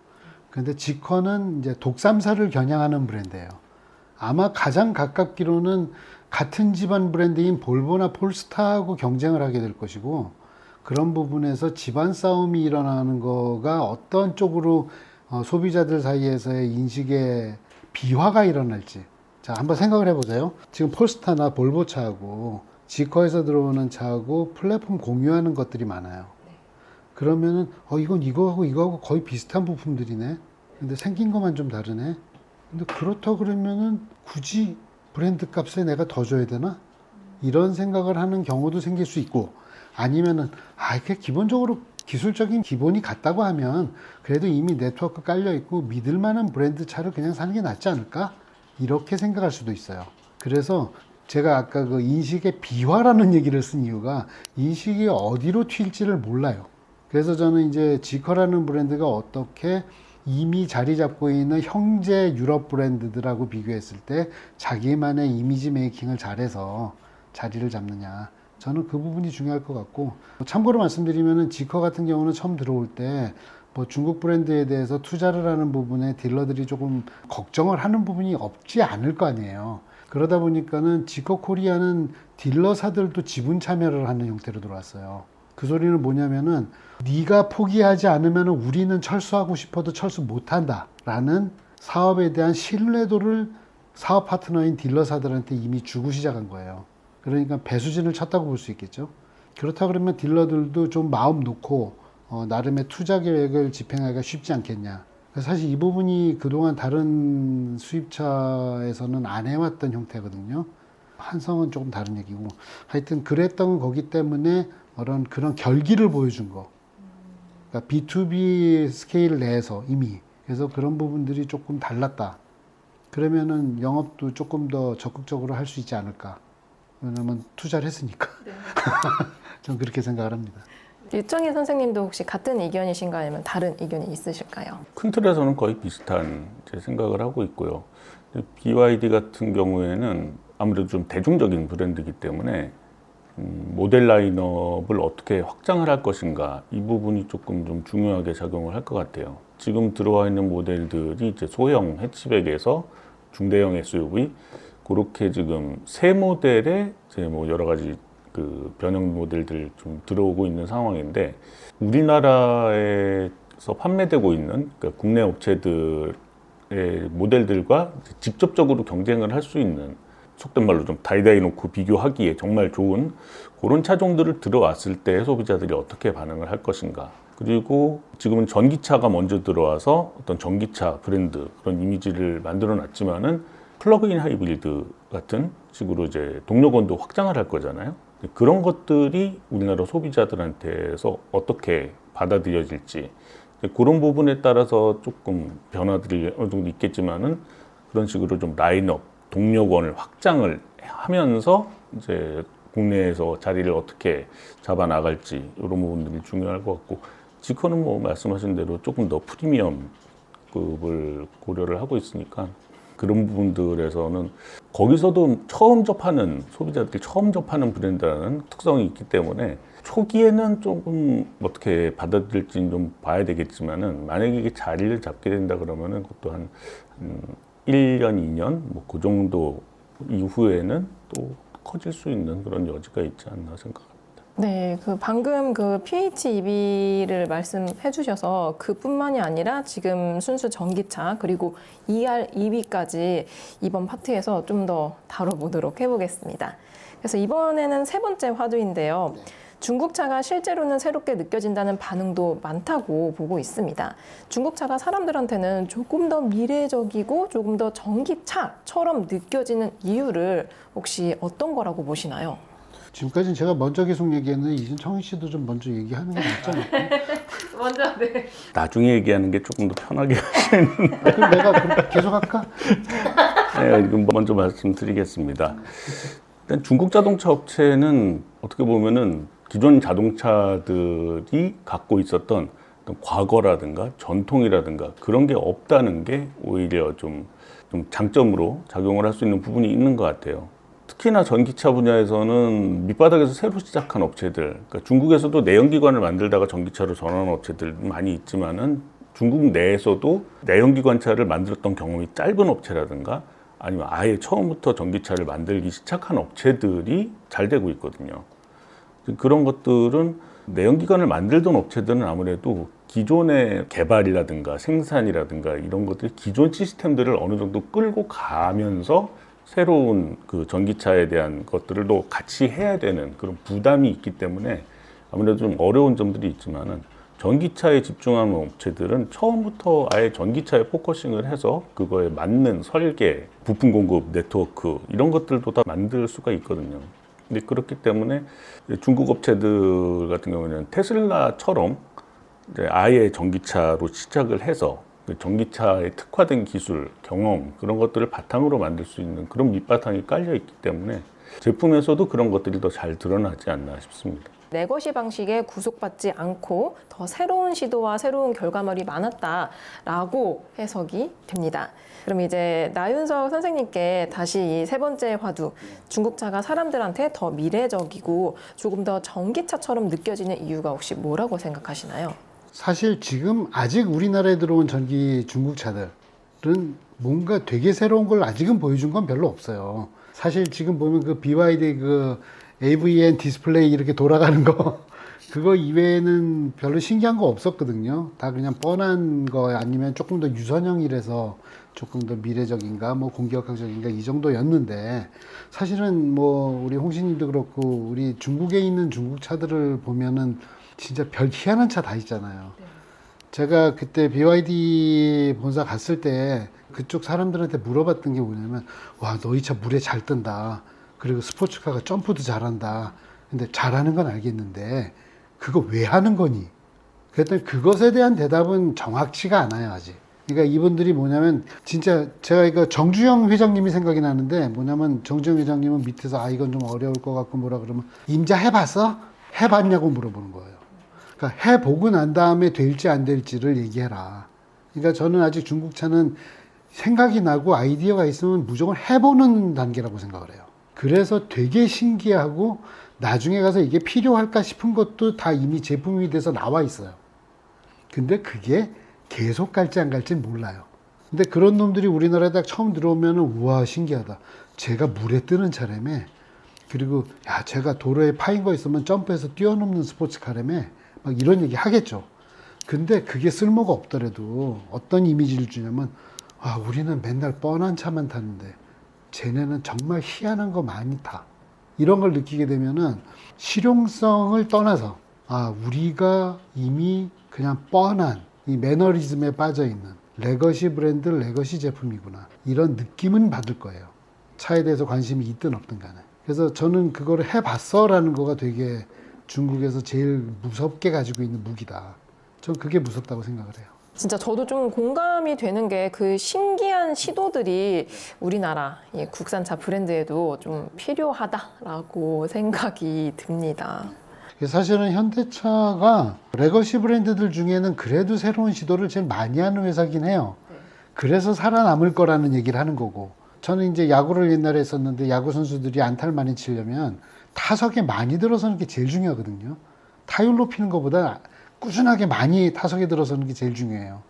그런데 지커는 이제 독삼사를 겨냥하는 브랜드예요. 아마 가장 가깝기로는 같은 집안 브랜드인 볼보나 폴스타하고 경쟁을 하게 될 것이고, 그런 부분에서 집안 싸움이 일어나는 거가 어떤 쪽으로 소비자들 사이에서의 인식의 비화가 일어날지. 자, 한번 생각을 해보세요. 지금 폴스타나 볼보 차하고 지커에서 들어오는 차하고 플랫폼 공유하는 것들이 많아요. 그러면은 이건 이거하고 거의 비슷한 부품들이네. 근데 생긴 것만 좀 다르네. 근데 그렇다 그러면은 굳이 브랜드 값에 내가 더 줘야 되나? 이런 생각을 하는 경우도 생길 수 있고, 아니면은 이게 기본적으로 기술적인 기본이 같다고 하면 그래도 이미 네트워크 깔려 있고 믿을 만한 브랜드 차를 그냥 사는 게 낫지 않을까? 이렇게 생각할 수도 있어요. 그래서 제가 아까 그 인식의 비화라는 얘기를 쓴 이유가 인식이 어디로 튈지를 몰라요. 그래서 저는 이제 지커라는 브랜드가 어떻게 이미 자리 잡고 있는 형제 유럽 브랜드들하고 비교했을 때 자기만의 이미지 메이킹을 잘해서 자리를 잡느냐. 저는 그 부분이 중요할 것 같고, 참고로 말씀드리면은 지커 같은 경우는 처음 들어올 때 뭐 중국 브랜드에 대해서 투자를 하는 부분에 딜러들이 조금 걱정을 하는 부분이 없지 않을 거 아니에요. 그러다 보니까는 지커 코리아는 딜러사들도 지분 참여를 하는 형태로 들어왔어요. 그 소리는 뭐냐면은 네가 포기하지 않으면 우리는 철수하고 싶어도 철수 못한다 라는 사업에 대한 신뢰도를 사업 파트너인 딜러사들한테 이미 주고 시작한 거예요. 그러니까 배수진을 쳤다고 볼 수 있겠죠. 그렇다 그러면 딜러들도 좀 마음 놓고 나름의 투자 계획을 집행하기가 쉽지 않겠냐. 사실 이 부분이 그동안 다른 수입차에서는 안 해왔던 형태거든요. 한성은 조금 다른 얘기고, 하여튼 그랬던 거기 때문에 그런 결기를 보여준 거. 그러니까 B2B 스케일 내에서 이미. 그래서 그런 부분들이 조금 달랐다. 그러면은 영업도 조금 더 적극적으로 할 수 있지 않을까. 왜냐면 투자를 했으니까. 네. 전 그렇게 생각을 합니다. 유청희 선생님도 혹시 같은 의견이신가요? 아니면 다른 의견이 있으실까요? 큰 틀에서는 거의 비슷한 제 생각을 하고 있고요. BYD 같은 경우에는 아무래도 좀 대중적인 브랜드이기 때문에 모델 라인업을 어떻게 확장을 할 것인가 이 부분이 조금 좀 중요하게 작용을 할 것 같아요. 지금 들어와 있는 모델들이 이제 소형 해치백에서 중대형 SUV 그렇게 지금 세 모델에 이제 뭐 여러 가지 그 변형 모델들 좀 들어오고 있는 상황인데 우리나라에서 판매되고 있는 그러니까 국내 업체들의 모델들과 직접적으로 경쟁을 할 수 있는 속된 말로 좀 다이다이 놓고 비교하기에 정말 좋은 그런 차종들을 들어왔을 때 소비자들이 어떻게 반응을 할 것인가. 그리고 지금은 전기차가 먼저 들어와서 어떤 전기차 브랜드 그런 이미지를 만들어 놨지만은 플러그인 하이브리드 같은 식으로 이제 동력원도 확장을 할 거잖아요. 그런 것들이 우리나라 소비자들한테서 어떻게 받아들여질지 그런 부분에 따라서 조금 변화들이 어느 정도 있겠지만은 그런 식으로 좀 라인업, 동력원을 확장을 하면서 이제 국내에서 자리를 어떻게 잡아 나갈지 이런 부분들이 중요할 것 같고 지커는 뭐 말씀하신 대로 조금 더 프리미엄급을 고려를 하고 있으니까 그런 부분들에서는 거기서도 처음 접하는 소비자들이 처음 접하는 브랜드라는 특성이 있기 때문에 초기에는 조금 어떻게 받아들일지는 좀 봐야 되겠지만은 만약에 이게 자리를 잡게 된다 그러면은 그것도 한 1년, 2년 뭐 그 정도 이후에는 또 커질 수 있는 그런 여지가 있지 않나 생각합니다. 네, 그 방금 그 PHEV를 말씀해 주셔서 그뿐만이 아니라 지금 순수 전기차 그리고 ER, EV까지 이번 파트에서 좀 더 다뤄보도록 해보겠습니다. 그래서 이번에는 세 번째 화두인데요. 중국차가 실제로는 새롭게 느껴진다는 반응도 많다고 보고 있습니다. 중국차가 사람들한테는 조금 더 미래적이고 조금 더 전기차처럼 느껴지는 이유를 혹시 어떤 거라고 보시나요? 지금까지는 제가 먼저 계속 얘기했는데 이제 청희 씨도 좀 먼저 얘기하는 게 낫잖아요. 먼저 네. 나중에 얘기하는 게 조금 더 편하게 하시는. 그럼 내가 그렇게 계속 할까? 네, 이건 먼저 말씀드리겠습니다. 일단 중국 자동차 업체는 어떻게 보면은 기존 자동차들이 갖고 있었던 어떤 과거라든가 전통이라든가 그런 게 없다는 게 오히려 좀 장점으로 작용을 할 수 있는 부분이 있는 것 같아요. 특히나 전기차 분야에서는 밑바닥에서 새로 시작한 업체들, 그러니까 중국에서도 내연기관을 만들다가 전기차로 전환한 업체들 많이 있지만은 중국 내에서도 내연기관차를 만들었던 경험이 짧은 업체라든가 아니면 아예 처음부터 전기차를 만들기 시작한 업체들이 잘 되고 있거든요. 그런 것들은 내연기관을 만들던 업체들은 아무래도 기존의 개발이라든가 생산이라든가 이런 것들 기존 시스템들을 어느 정도 끌고 가면서 새로운 그 전기차에 대한 것들을 또 같이 해야 되는 그런 부담이 있기 때문에 아무래도 좀 어려운 점들이 있지만은 전기차에 집중하는 업체들은 처음부터 아예 전기차에 포커싱을 해서 그거에 맞는 설계, 부품 공급, 네트워크 이런 것들도 다 만들 수가 있거든요. 근데 그렇기 때문에 중국 업체들 같은 경우는 테슬라처럼 이제 아예 전기차로 시작을 해서 전기차에 특화된 기술, 경험 그런 것들을 바탕으로 만들 수 있는 그런 밑바탕이 깔려 있기 때문에 제품에서도 그런 것들이 더 잘 드러나지 않나 싶습니다. 레거시 방식에 구속받지 않고 더 새로운 시도와 새로운 결과물이 많았다라고 해석이 됩니다. 그럼 이제 나윤석 선생님께 다시 이 세 번째 화두, 중국차가 사람들한테 더 미래적이고 조금 더 전기차처럼 느껴지는 이유가 혹시 뭐라고 생각하시나요? 사실 지금 아직 우리나라에 들어온 전기 중국차들은 뭔가 되게 새로운 걸 아직은 보여준 건 별로 없어요. 사실 지금 보면 그 BYD 그 AVN 디스플레이 이렇게 돌아가는 거 그거 이외에는 별로 신기한 거 없었거든요. 다 그냥 뻔한 거 아니면 조금 더 유선형이라서 조금 더 미래적인가 뭐 공기역학적인가 이 정도였는데 사실은 뭐 우리 홍신님도 그렇고 우리 중국에 있는 중국 차들을 보면은 진짜 별 희한한 차 다 있잖아요. 제가 그때 BYD 본사 갔을 때 그쪽 사람들한테 물어봤던 게 뭐냐면 와, 너희 차 물에 잘 뜬다. 그리고 스포츠카가 점프도 잘한다. 근데 잘하는 건 알겠는데 그거 왜 하는 거니? 그랬더니 그것에 대한 대답은 정확치가 않아요, 아직. 그러니까 이분들이 뭐냐면 진짜 제가 이거 정주영 회장님이 생각이 나는데 뭐냐면 정주영 회장님은 밑에서 아 이건 좀 어려울 것 같고 뭐라 그러면 임자 해봤어? 해봤냐고 물어보는 거예요. 그러니까 해보고 난 다음에 될지 안 될지를 얘기해라. 그러니까 저는 아직 중국차는 생각이 나고 아이디어가 있으면 무조건 해보는 단계라고 생각을 해요. 그래서 되게 신기하고 나중에 가서 이게 필요할까 싶은 것도 다 이미 제품이 돼서 나와 있어요. 근데 그게 계속 갈지 안 갈지 몰라요. 근데 그런 놈들이 우리나라에 딱 처음 들어오면은 우와 신기하다. 제가 물에 뜨는 차라며. 그리고 야 제가 도로에 파인 거 있으면 점프해서 뛰어넘는 스포츠카라며. 막 이런 얘기 하겠죠. 근데 그게 쓸모가 없더라도 어떤 이미지를 주냐면 아 우리는 맨날 뻔한 차만 타는데 쟤네는 정말 희한한 거 많이 타. 이런 걸 느끼게 되면은 실용성을 떠나서 아 우리가 이미 그냥 뻔한 이 매너리즘에 빠져있는 레거시 브랜드, 레거시 제품이구나. 이런 느낌은 받을 거예요. 차에 대해서 관심이 있든 없든 간에. 그래서 저는 그거를 해봤어 라는 거가 되게 중국에서 제일 무섭게 가지고 있는 무기다. 전 그게 무섭다고 생각을 해요. 진짜 저도 좀 공감이 되는 게 그 신기한 시도들이 우리나라 이 국산차 브랜드에도 좀 필요하다라고 생각이 듭니다. 사실은 현대차가 레거시 브랜드들 중에는 그래도 새로운 시도를 제일 많이 하는 회사긴 해요. 그래서 살아남을 거라는 얘기를 하는 거고. 저는 이제 야구를 옛날에 했었는데 야구 선수들이 안타를 많이 치려면 타석에 많이 들어서는 게 제일 중요하거든요. 타율 높이는 것보다 꾸준하게 많이 타석에 들어서는 게 제일 중요해요.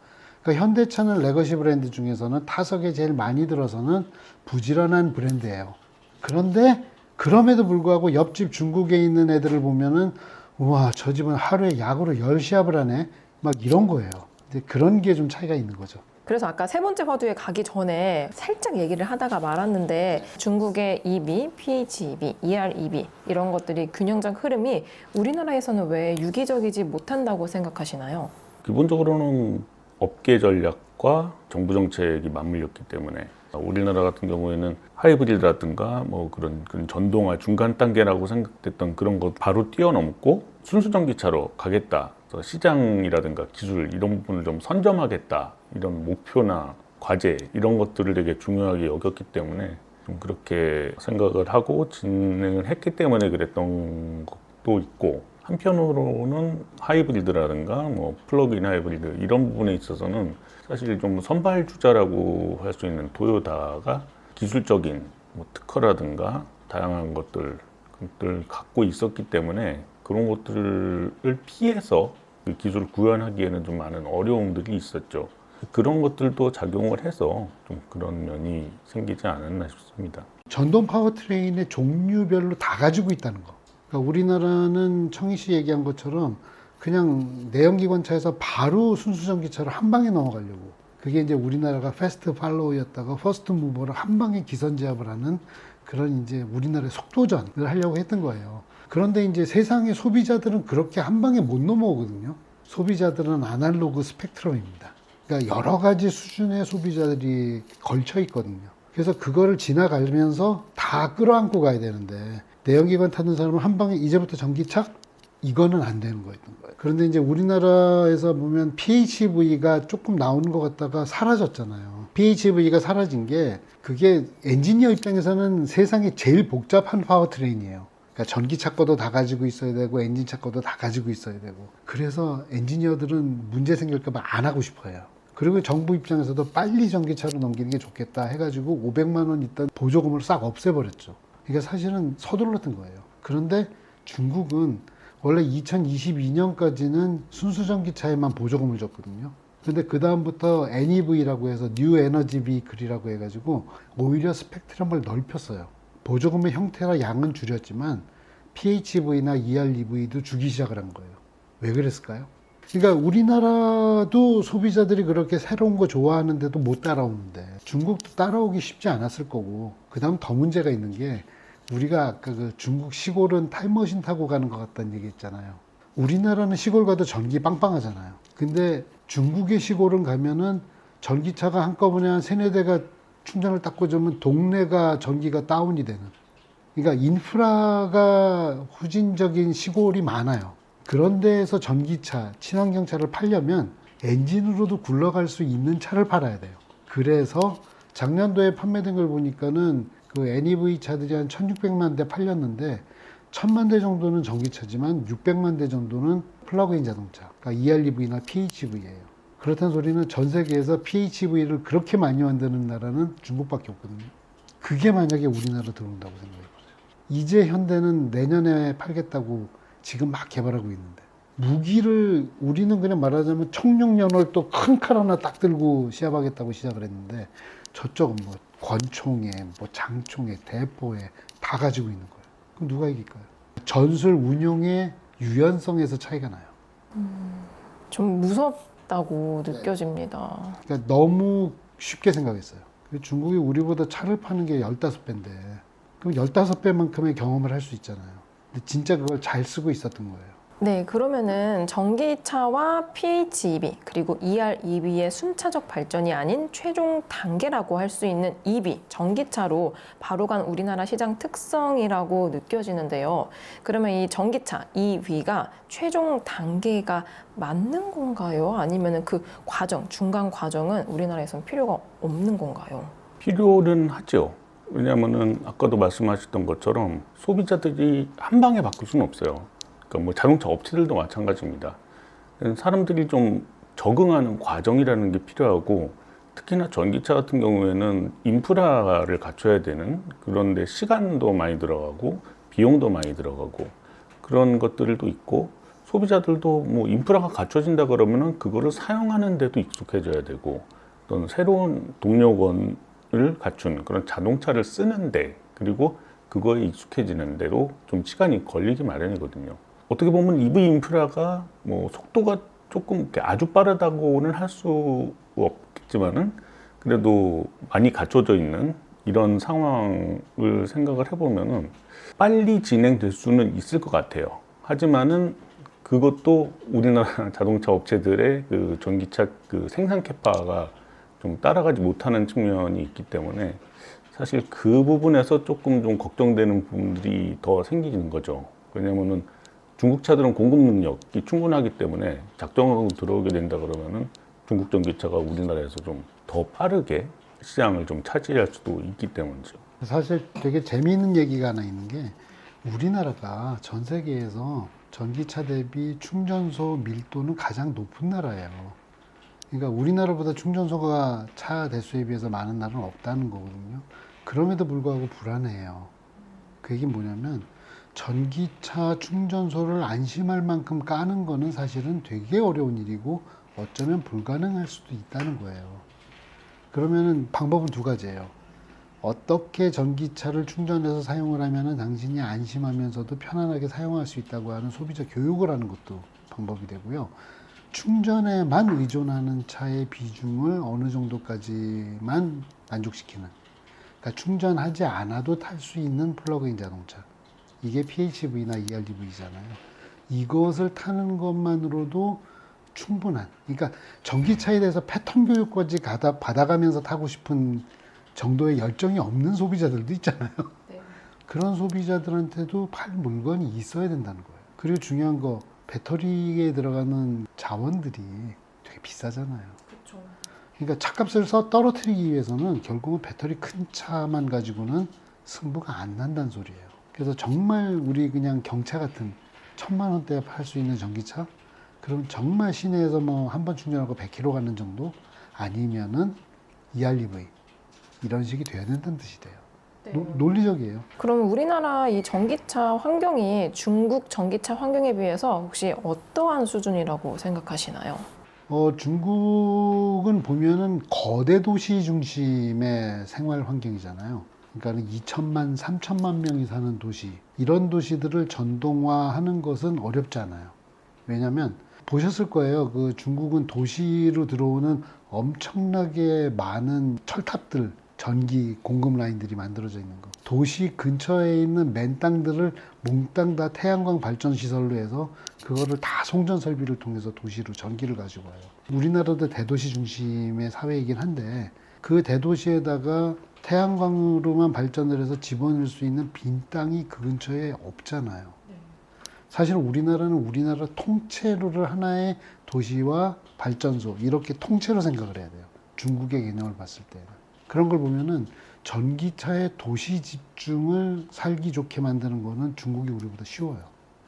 그러니까 현대차는 레거시 브랜드 중에서는 타석에 제일 많이 들어서는 부지런한 브랜드예요. 그런데 그럼에도 불구하고 옆집 중국에 있는 애들을 보면은 우와 저 집은 하루에 야구를 10시합을 하네 막 이런 거예요. 근데 그런 게 좀 차이가 있는 거죠. 그래서 아까 세 번째 화두에 가기 전에 살짝 얘기를 하다가 말았는데 중국의 EV, PHEV, EREV 이런 것들이 균형적 흐름이 우리나라에서는 왜 유기적이지 못한다고 생각하시나요? 기본적으로는 업계 전략과 정부 정책이 맞물렸기 때문에 우리나라 같은 경우에는 하이브리드라든가 뭐 그런 전동화 중간 단계라고 생각됐던 그런 것 바로 뛰어넘고 순수 전기차로 가겠다. 그래서 시장이라든가 기술 이런 부분을 좀 선점하겠다. 이런 목표나 과제 이런 것들을 되게 중요하게 여겼기 때문에 좀 그렇게 생각을 하고 진행을 했기 때문에 그랬던 것도 있고 한편으로는 하이브리드라든가 뭐 플러그인 하이브리드 이런 부분에 있어서는 사실 좀 선발주자라고 할 수 있는 토요타가 기술적인 뭐 특허라든가 다양한 것들을 갖고 있었기 때문에 그런 것들을 피해서 그 기술을 구현하기에는 좀 많은 어려움들이 있었죠. 그런 것들도 작용을 해서 좀 그런 면이 생기지 않았나 싶습니다. 전동 파워트레인의 종류별로 다 가지고 있다는 거. 그러니까 우리나라는 청희 씨 얘기한 것처럼 그냥 내연기관차에서 바로 순수전기차로 한 방에 넘어가려고. 그게 이제 우리나라가 패스트 팔로우였다가 퍼스트 무버를 한 방에 기선제압을 하는 그런 이제 우리나라의 속도전을 하려고 했던 거예요. 그런데 이제 세상의 소비자들은 그렇게 한 방에 못 넘어오거든요. 소비자들은 아날로그 스펙트럼입니다. 그러니까 여러 가지 수준의 소비자들이 걸쳐 있거든요. 그래서 그거를 지나가면서 다 끌어안고 가야 되는데 내연기관 타는 사람은 한 방에 이제부터 전기차? 이거는 안 되는 거였던 거예요. 그런데 이제 우리나라에서 보면 PHEV가 조금 나오는 것 같다가 사라졌잖아요. PHEV가 사라진 게 그게 엔지니어 입장에서는 세상에 제일 복잡한 파워트레인이에요. 그러니까 전기차 거도 다 가지고 있어야 되고 엔진차 거도 다 가지고 있어야 되고 그래서 엔지니어들은 문제 생길까 봐 안 하고 싶어요. 그리고 정부 입장에서도 빨리 전기차로 넘기는 게 좋겠다 해가지고 500만 원 있던 보조금을 싹 없애버렸죠. 그러니까 사실은 서둘렀던 거예요. 그런데 중국은 원래 2022년까지는 순수 전기차에만 보조금을 줬거든요. 근데 그 다음부터 NEV라고 해서 뉴 에너지 비클이라고 해가지고 오히려 스펙트럼을 넓혔어요. 보조금의 형태와 양은 줄였지만 PHEV나 EREV도 주기 시작을 한 거예요. 왜 그랬을까요? 그러니까 우리나라도 소비자들이 그렇게 새로운 거 좋아하는데도 못 따라오는데 중국도 따라오기 쉽지 않았을 거고 그 다음 더 문제가 있는 게 우리가 아까 그 중국 시골은 타임머신 타고 가는 것 같다는 얘기 했잖아요. 우리나라는 시골 가도 전기 빵빵하잖아요. 근데 중국의 시골은 가면은 전기차가 한꺼번에 한 세네 대가 충전을 딱 꽂으면 동네가 전기가 다운이 되는. 그러니까 인프라가 후진적인 시골이 많아요. 그런 데에서 전기차, 친환경차를 팔려면 엔진으로도 굴러갈 수 있는 차를 팔아야 돼요. 그래서 작년도에 판매된 걸 보니까는 그 NEV 차들이 한 1600만 대 팔렸는데 1000만 대 정도는 전기차지만 600만 대 정도는 플러그인 자동차, 그러니까 EREV나 PHEV예요. 그렇다는 소리는 전 세계에서 PHEV를 그렇게 많이 만드는 나라는 중국밖에 없거든요. 그게 만약에 우리나라로 들어온다고 생각해보세요. 이제 현대는 내년에 팔겠다고 지금 막 개발하고 있는데 무기를 우리는 그냥 말하자면 청룡연월 또 큰 칼 하나 딱 들고 시합하겠다고 시작을 했는데 저쪽은 뭐 권총에 뭐 장총에 대포에 다 가지고 있는 거예요. 그럼 누가 이길까요? 전술 운용의 유연성에서 차이가 나요. 좀 무섭다고 느껴집니다. 그러니까 너무 쉽게 생각했어요. 중국이 우리보다 차를 파는 게 15배인데 그럼 15배만큼의 경험을 할 수 있잖아요. 근데 진짜 그걸 잘 쓰고 있었던 거예요. 네, 그러면은 전기차와 PHEV 그리고 EREV의 순차적 발전이 아닌 최종 단계라고 할 수 있는 EV, 전기차로 바로 간 우리나라 시장 특성이라고 느껴지는데요. 그러면 이 전기차, EV가 최종 단계가 맞는 건가요? 아니면은 그 과정, 중간 과정은 우리나라에서는 필요가 없는 건가요? 필요는 하죠. 왜냐하면은 아까도 말씀하셨던 것처럼 소비자들이 한 방에 바꿀 수는 없어요. 그러니까 뭐 자동차 업체들도 마찬가지입니다. 사람들이 좀 적응하는 과정이라는 게 필요하고 특히나 전기차 같은 경우에는 인프라를 갖춰야 되는 그런데 시간도 많이 들어가고 비용도 많이 들어가고 그런 것들도 있고 소비자들도 뭐 인프라가 갖춰진다 그러면은 그거를 사용하는 데도 익숙해져야 되고 또는 새로운 동력원을 갖춘 그런 자동차를 쓰는데 그리고 그거에 익숙해지는 대로 좀 시간이 걸리기 마련이거든요. 어떻게 보면 EV 인프라가 뭐 속도가 조금 이렇게 아주 빠르다고는 할 수 없겠지만은 그래도 많이 갖춰져 있는 이런 상황을 생각을 해보면은 빨리 진행될 수는 있을 것 같아요. 하지만은 그것도 우리나라 자동차 업체들의 그 전기차 그 생산 캐파가 좀 따라가지 못하는 측면이 있기 때문에 사실 그 부분에서 조금 좀 걱정되는 부분들이 더 생기는 거죠. 왜냐면은 중국 차들은 공급 능력이 충분하기 때문에 작정하고 들어오게 된다 그러면은 중국 전기차가 우리나라에서 좀 더 빠르게 시장을 좀 차지할 수도 있기 때문이죠. 사실 되게 재미있는 얘기가 하나 있는 게 우리나라가 전 세계에서 전기차 대비 충전소 밀도는 가장 높은 나라예요. 그러니까 우리나라보다 충전소가 차 대수에 비해서 많은 나라는 없다는 거거든요. 그럼에도 불구하고 불안해요. 그 얘기는 뭐냐면 전기차 충전소를 안심할 만큼 까는 거는 사실은 되게 어려운 일이고 어쩌면 불가능할 수도 있다는 거예요. 그러면은 방법은 두 가지예요. 어떻게 전기차를 충전해서 사용을 하면은 당신이 안심하면서도 편안하게 사용할 수 있다고 하는 소비자 교육을 하는 것도 방법이 되고요. 충전에만 의존하는 차의 비중을 어느 정도까지만 만족시키는, 그러니까 충전하지 않아도 탈 수 있는 플러그인 자동차, 이게 PHEV나 EREV잖아요. 이것을 타는 것만으로도 충분한, 그러니까 전기차에 대해서 패턴 교육까지 받아가면서 타고 싶은 정도의 열정이 없는 소비자들도 있잖아요. 네. 그런 소비자들한테도 팔 물건이 있어야 된다는 거예요. 그리고 중요한 거, 배터리에 들어가는 자원들이 되게 비싸잖아요. 그렇죠. 그러니까 차값을 떨어뜨리기 위해서는 결국은 배터리 큰 차만 가지고는 승부가 안 난다는 소리예요. 그래서 정말 우리 그냥 경차 같은 1,000만 원대에 팔 수 있는 전기차, 그럼 정말 시내에서 뭐 한 번 충전하고 100km 가는 정도 아니면은 EREV 이런 식이 돼야 된다는 뜻이 돼요. 논리적이에요. 그럼 우리나라 이 전기차 환경이 중국 전기차 환경에 비해서 혹시 어떠한 수준이라고 생각하시나요? 중국은 보면은 거대 도시 중심의 생활 환경이잖아요. 그러니까 2천만, 3천만 명이 사는 도시, 이런 도시들을 전동화하는 것은 어렵지 않아요. 왜냐하면 보셨을 거예요. 그 중국은 도시로 들어오는 엄청나게 많은 철탑들, 전기 공급 라인들이 만들어져 있는 거. 도시 근처에 있는 맨 땅들을 몽땅 다 태양광 발전 시설로 해서 그거를 다 송전 설비를 통해서 도시로 전기를 가지고 와요. 우리나라도 대도시 중심의 사회이긴 한데 그 대도시에다가 태양광으로만 발전을 해서 집어넣을 수 있는 빈 땅이 그 근처에 없잖아요. 사실 우리나라는 우리나라 통째로를 하나의 도시와 발전소 이렇게 통째로 생각을 해야 돼요. 중국의 개념을 봤을 때는. 그런 걸 보면은 전기차의 도시 집중을 살기 좋게 만드는 거는 중국이 우리보다 쉬워요.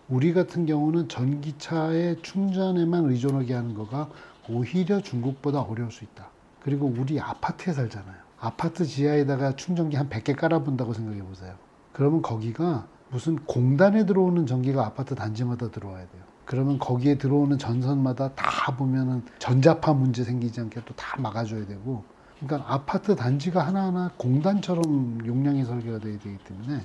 우리 같은 경우는 전기차의 충전에만 의존하게 하는 거가 오히려 중국보다 어려울 수 있다. 그리고 우리 아파트에 살잖아요. 아파트 지하에다가 충전기 한 100개 깔아본다고 생각해 보세요. 그러면 거기가 무슨 공단에 들어오는 전기가 아파트 단지마다 들어와야 돼요. 그러면 거기에 들어오는 전선마다 다 보면은 전자파 문제 생기지 않게 또 다 막아줘야 되고, 그러니까 아파트 단지가 하나하나 공단처럼 용량이 설계가 돼야 되기 때문에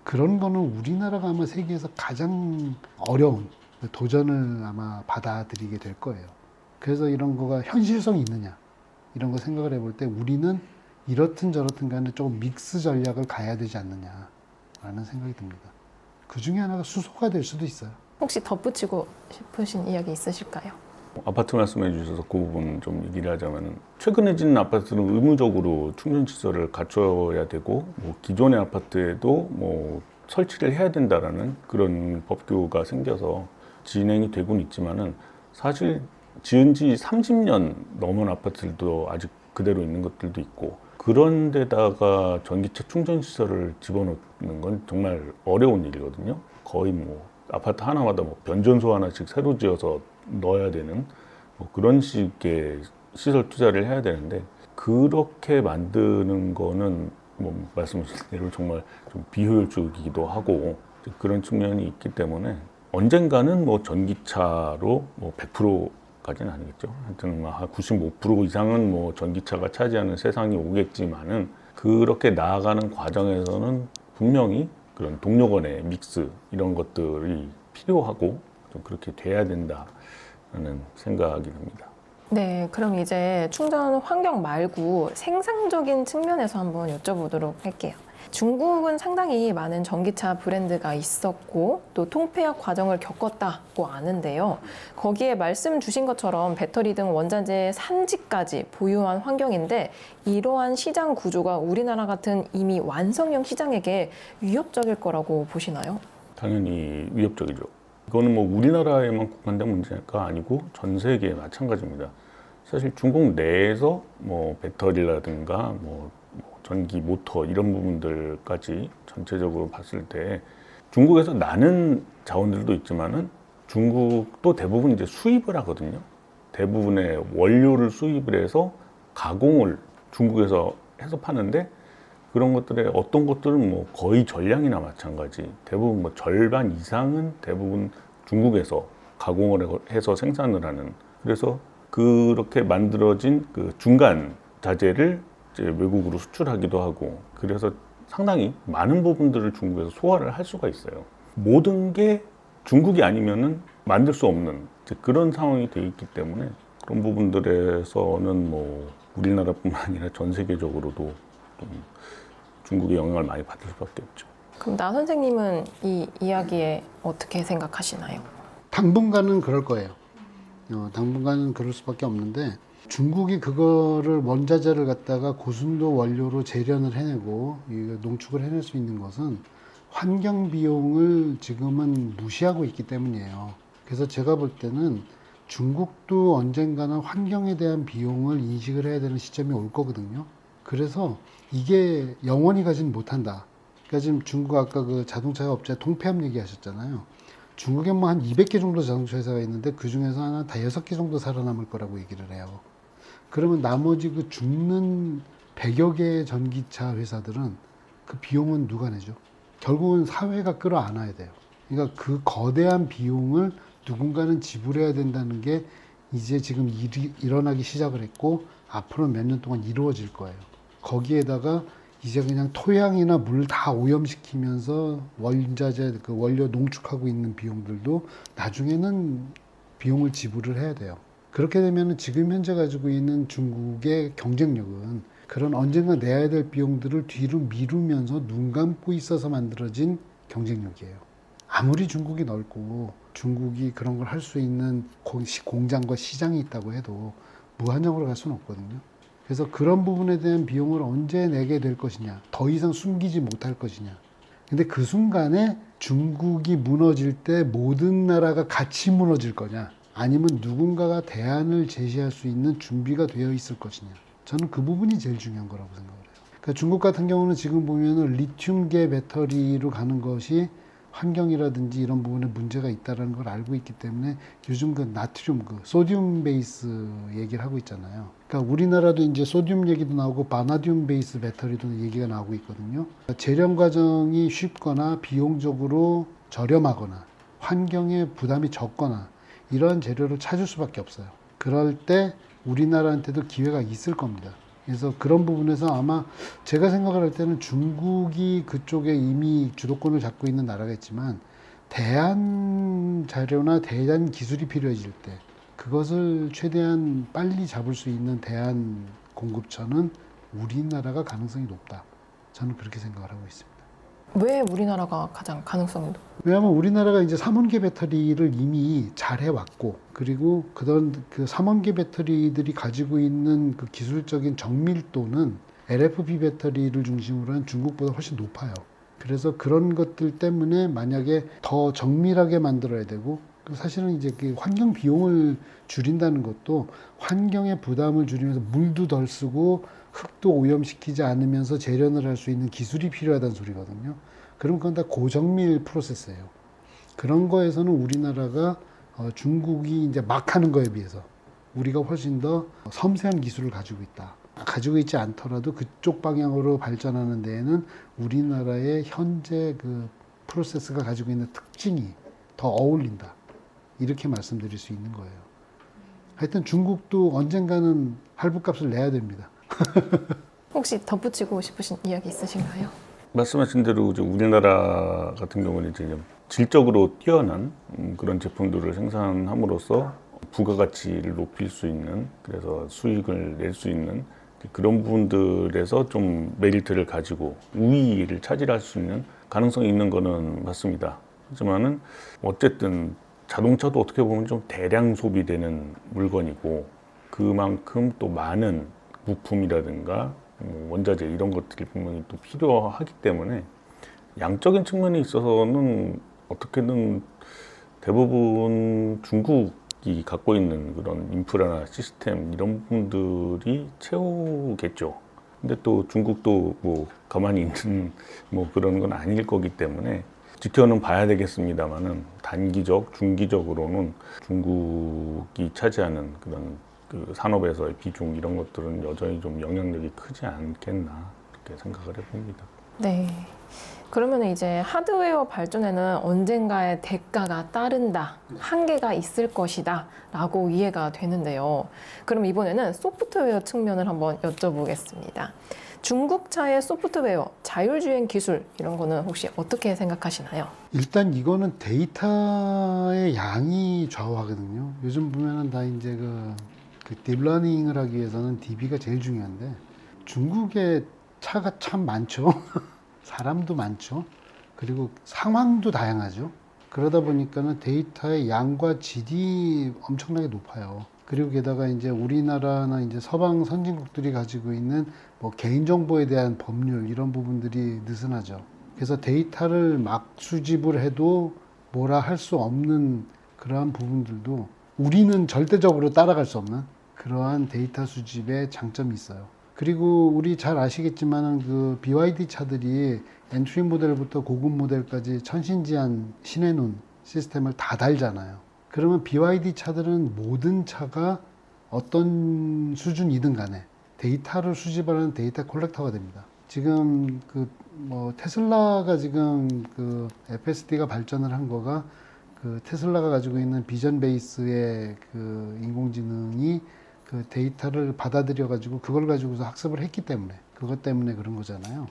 그런 거는 우리나라가 아마 세계에서 가장 어려운 도전을 아마 받아들이게 될 거예요. 그래서 이런 거가 현실성이 있느냐 이런 거 생각을 해볼 때 우리는 이렇든 저렇든 간에 조금 믹스 전략을 가야 되지 않느냐라는 생각이 듭니다. 그 중에 하나가 수소가 될 수도 있어요. 혹시 덧붙이고 싶으신 이야기 있으실까요? 아파트 말씀해 주셔서 그 부분 좀 얘기를 하자면, 최근에 짓는 아파트는 의무적으로 충전 시설을 갖춰야 되고, 뭐 기존의 아파트에도 뭐 설치를 해야 된다라는 그런 법규가 생겨서 진행이 되고는 있지만은, 사실 지은 지 30년 넘은 아파트들도 아직 그대로 있는 것들도 있고, 그런 데다가 전기차 충전 시설을 집어넣는 건 정말 어려운 일이거든요. 거의 뭐 아파트 하나마다 뭐 변전소 하나씩 새로 지어서 넣어야 되는 뭐 그런 식의 시설 투자를 해야 되는데, 그렇게 만드는 거는 뭐 말씀하신 대로 정말 좀 비효율적이기도 하고 그런 측면이 있기 때문에, 언젠가는 뭐 전기차로 뭐 100%까지는 아니겠죠. 하여튼 한 95% 이상은 뭐 전기차가 차지하는 세상이 오겠지만은, 그렇게 나아가는 과정에서는 분명히 그런 동료 간의 믹스 이런 것들이 필요하고 좀 그렇게 돼야 된다는 생각이 듭니다. 네, 그럼 이제 충전 환경 말고 생산적인 측면에서 한번 여쭤보도록 할게요. 중국은 상당히 많은 전기차 브랜드가 있었고 또 통폐합 과정을 겪었다고 아는데요. 거기에 말씀 주신 것처럼 배터리 등 원자재 산지까지 보유한 환경인데, 이러한 시장 구조가 우리나라 같은 이미 완성형 시장에게 위협적일 거라고 보시나요? 당연히 위협적이죠. 이거는 뭐 우리나라에만 국한된 문제가 아니고 전 세계에 마찬가지입니다. 사실 중국 내에서 뭐 배터리라든가 뭐 전기 모터 이런 부분들까지 전체적으로 봤을 때 중국에서 나는 자원들도 있지만은 중국도 대부분 이제 수입을 하거든요. 대부분의 원료를 수입을 해서 가공을 중국에서 해서 파는데, 그런 것들의 어떤 것들은 뭐 거의 전량이나 마찬가지, 대부분 뭐 절반 이상은 대부분 중국에서 가공을 해서 생산을 하는, 그래서 그렇게 만들어진 그 중간 자재를 이제 외국으로 수출하기도 하고, 그래서 상당히 많은 부분들을 중국에서 소화를 할 수가 있어요. 모든 게 중국이 아니면은 만들 수 없는 그런 상황이 돼 있기 때문에, 그런 부분들에서는 뭐 우리나라뿐만 아니라 전 세계적으로도 좀 중국의 영향을 많이 받을 수밖에 없죠. 그럼 나 선생님은 이 이야기에 어떻게 생각하시나요? 당분간은 그럴 거예요. 당분간은 그럴 수밖에 없는데, 중국이 그거를 원자재를 갖다가 고순도 원료로 재련을 해내고 농축을 해낼 수 있는 것은 환경 비용을 지금은 무시하고 있기 때문이에요. 그래서 제가 볼 때는 중국도 언젠가는 환경에 대한 비용을 인식을 해야 되는 시점이 올 거거든요. 그래서 이게 영원히 가지는 못한다. 그러니까 지금 중국 아까 그 자동차 업체 통폐합 얘기하셨잖아요. 중국에 뭐 한 200개 정도 자동차 회사가 있는데 그 중에서 한 5개 정도 살아남을 거라고 얘기를 해요. 그러면 나머지 그 죽는 100여 개의 전기차 회사들은 그 비용은 누가 내죠? 결국은 사회가 끌어안아야 돼요. 그러니까 그 거대한 비용을 누군가는 지불해야 된다는 게 이제 지금 일어나기 시작을 했고 앞으로 몇 년 동안 이루어질 거예요. 거기에다가 이제 그냥 토양이나 물 다 오염시키면서 원자재, 그 원료 농축하고 있는 비용들도 나중에는 비용을 지불을 해야 돼요. 그렇게 되면 지금 현재 가지고 있는 중국의 경쟁력은 그런 언젠가 내야 될 비용들을 뒤로 미루면서 눈 감고 있어서 만들어진 경쟁력이에요. 아무리 중국이 넓고 중국이 그런 걸 할 수 있는 공장과 시장이 있다고 해도 무한정으로 갈 수는 없거든요. 그래서 그런 부분에 대한 비용을 언제 내게 될 것이냐, 더 이상 숨기지 못할 것이냐. 근데 그 순간에 중국이 무너질 때 모든 나라가 같이 무너질 거냐, 아니면 누군가가 대안을 제시할 수 있는 준비가 되어 있을 것이냐. 저는 그 부분이 제일 중요한 거라고 생각을 해요. 그러니까 중국 같은 경우는 지금 보면은 리튬계 배터리로 가는 것이 환경이라든지 이런 부분에 문제가 있다는 걸 알고 있기 때문에 요즘 그 나트륨, 그 소듐 베이스 얘기를 하고 있잖아요. 그러니까 우리나라도 이제 소듐 얘기도 나오고 바나듐 베이스 배터리도 얘기가 나오고 있거든요. 재련 과정이 쉽거나 비용적으로 저렴하거나 환경에 부담이 적거나 이런 재료를 찾을 수밖에 없어요. 그럴 때 우리나라한테도 기회가 있을 겁니다. 그래서 그런 부분에서 아마 제가 생각을 할 때는 중국이 그쪽에 이미 주도권을 잡고 있는 나라겠지만 대안 자료나 대안 기술이 필요해질 때 그것을 최대한 빨리 잡을 수 있는 대안 공급처는 우리나라가 가능성이 높다. 저는 그렇게 생각을 하고 있습니다. 왜 우리나라가 가장 가능성이 높아요? 왜냐하면 우리나라가 이제 3원계 배터리를 이미 잘 해왔고, 그리고 그 3원계 배터리들이 가지고 있는 그 기술적인 정밀도는 LFP 배터리를 중심으로 한 중국보다 훨씬 높아요. 그래서 그런 것들 때문에 만약에 더 정밀하게 만들어야 되고, 사실은 이제 그 환경 비용을 줄인다는 것도 환경의 부담을 줄이면서 물도 덜 쓰고 흙도 오염시키지 않으면서 재련을 할 수 있는 기술이 필요하다는 소리거든요. 그럼 그건 다 고정밀 프로세스예요. 그런 거에서는 우리나라가 중국이 이제 막 하는 거에 비해서 우리가 훨씬 더 섬세한 기술을 가지고 있다. 가지고 있지 않더라도 그쪽 방향으로 발전하는 데에는 우리나라의 현재 그 프로세스가 가지고 있는 특징이 더 어울린다. 이렇게 말씀드릴 수 있는 거예요. 하여튼 중국도 언젠가는 할부값을 내야 됩니다. 혹시 덧붙이고 싶으신 이야기 있으신가요? 말씀하신 대로 이제 우리나라 같은 경우는 이제 질적으로 뛰어난 그런 제품들을 생산함으로써 부가가치를 높일 수 있는, 그래서 수익을 낼 수 있는 그런 부분들에서 좀 메리트를 가지고 우위를 차지할 수 있는 가능성이 있는 거는 맞습니다. 하지만은 어쨌든 자동차도 어떻게 보면 좀 대량 소비되는 물건이고 그만큼 또 많은 부품이라든가 원자재 이런 것들이 분명히 또 필요하기 때문에 양적인 측면에 있어서는 어떻게든 대부분 중국이 갖고 있는 그런 인프라나 시스템 이런 부분들이 채우겠죠. 근데 또 중국도 뭐 가만히 있는 뭐 그런 건 아닐 거기 때문에 지켜는 봐야 되겠습니다만은 단기적, 중기적으로는 중국이 차지하는 그런 그 산업에서의 비중 이런 것들은 여전히 좀 영향력이 크지 않겠나 그렇게 생각을 해봅니다. 네. 그러면 이제 하드웨어 발전에는 언젠가의 대가가 따른다, 한계가 있을 것이다 라고 이해가 되는데요. 그럼 이번에는 소프트웨어 측면을 한번 여쭤보겠습니다. 중국차의 소프트웨어, 자율주행 기술 이런 거는 혹시 어떻게 생각하시나요? 일단 이거는 데이터의 양이 좌우하거든요. 요즘 보면은 다 이제 그 딥러닝을 하기 위해서는 DB가 제일 중요한데 중국의 차가 참 많죠. 사람도 많죠. 그리고 상황도 다양하죠. 그러다 보니까는 데이터의 양과 질이 엄청나게 높아요. 그리고 게다가 이제 우리나라나 이제 서방 선진국들이 가지고 있는 뭐 개인정보에 대한 법률 이런 부분들이 느슨하죠. 그래서 데이터를 막 수집을 해도 뭐라 할 수 없는 그러한 부분들도 우리는 절대적으로 따라갈 수 없는 그러한 데이터 수집의 장점이 있어요. 그리고 우리 잘 아시겠지만은 그 BYD 차들이 엔트리 모델부터 고급 모델까지 천신지한 신의 눈 시스템을 다 달잖아요. 그러면 BYD 차들은 모든 차가 어떤 수준이든 간에 데이터를 수집하는 데이터 콜렉터가 됩니다. 지금 테슬라가 지금 그 FSD가 발전을 한 거가 그 테슬라가 가지고 있는 비전 베이스의 그 인공지능이 그 데이터를 받아들여 가지고 그걸 가지고서 학습을 했기 때문에 그것 때문에 그런 거잖아요.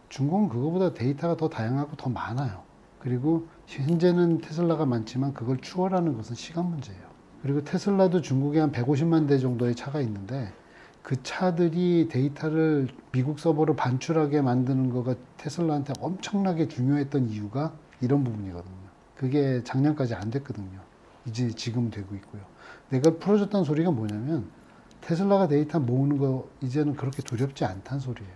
중국은 그거보다 데이터가 더 다양하고 더 많아요. 그리고 현재는 테슬라가 많지만 그걸 추월하는 것은 시간 문제예요. 그리고 테슬라도 중국에 한 150만 대 정도의 차가 있는데 그 차들이 데이터를 미국 서버로 반출하게 만드는 거가 테슬라한테 엄청나게 중요했던 이유가 이런 부분이거든요. 그게 작년까지 안 됐거든요. 이제 지금 되고 있고요. 내가 풀어줬다는 소리가 뭐냐면 테슬라가 데이터 모으는 거 이제는 그렇게 두렵지 않다는 소리예요.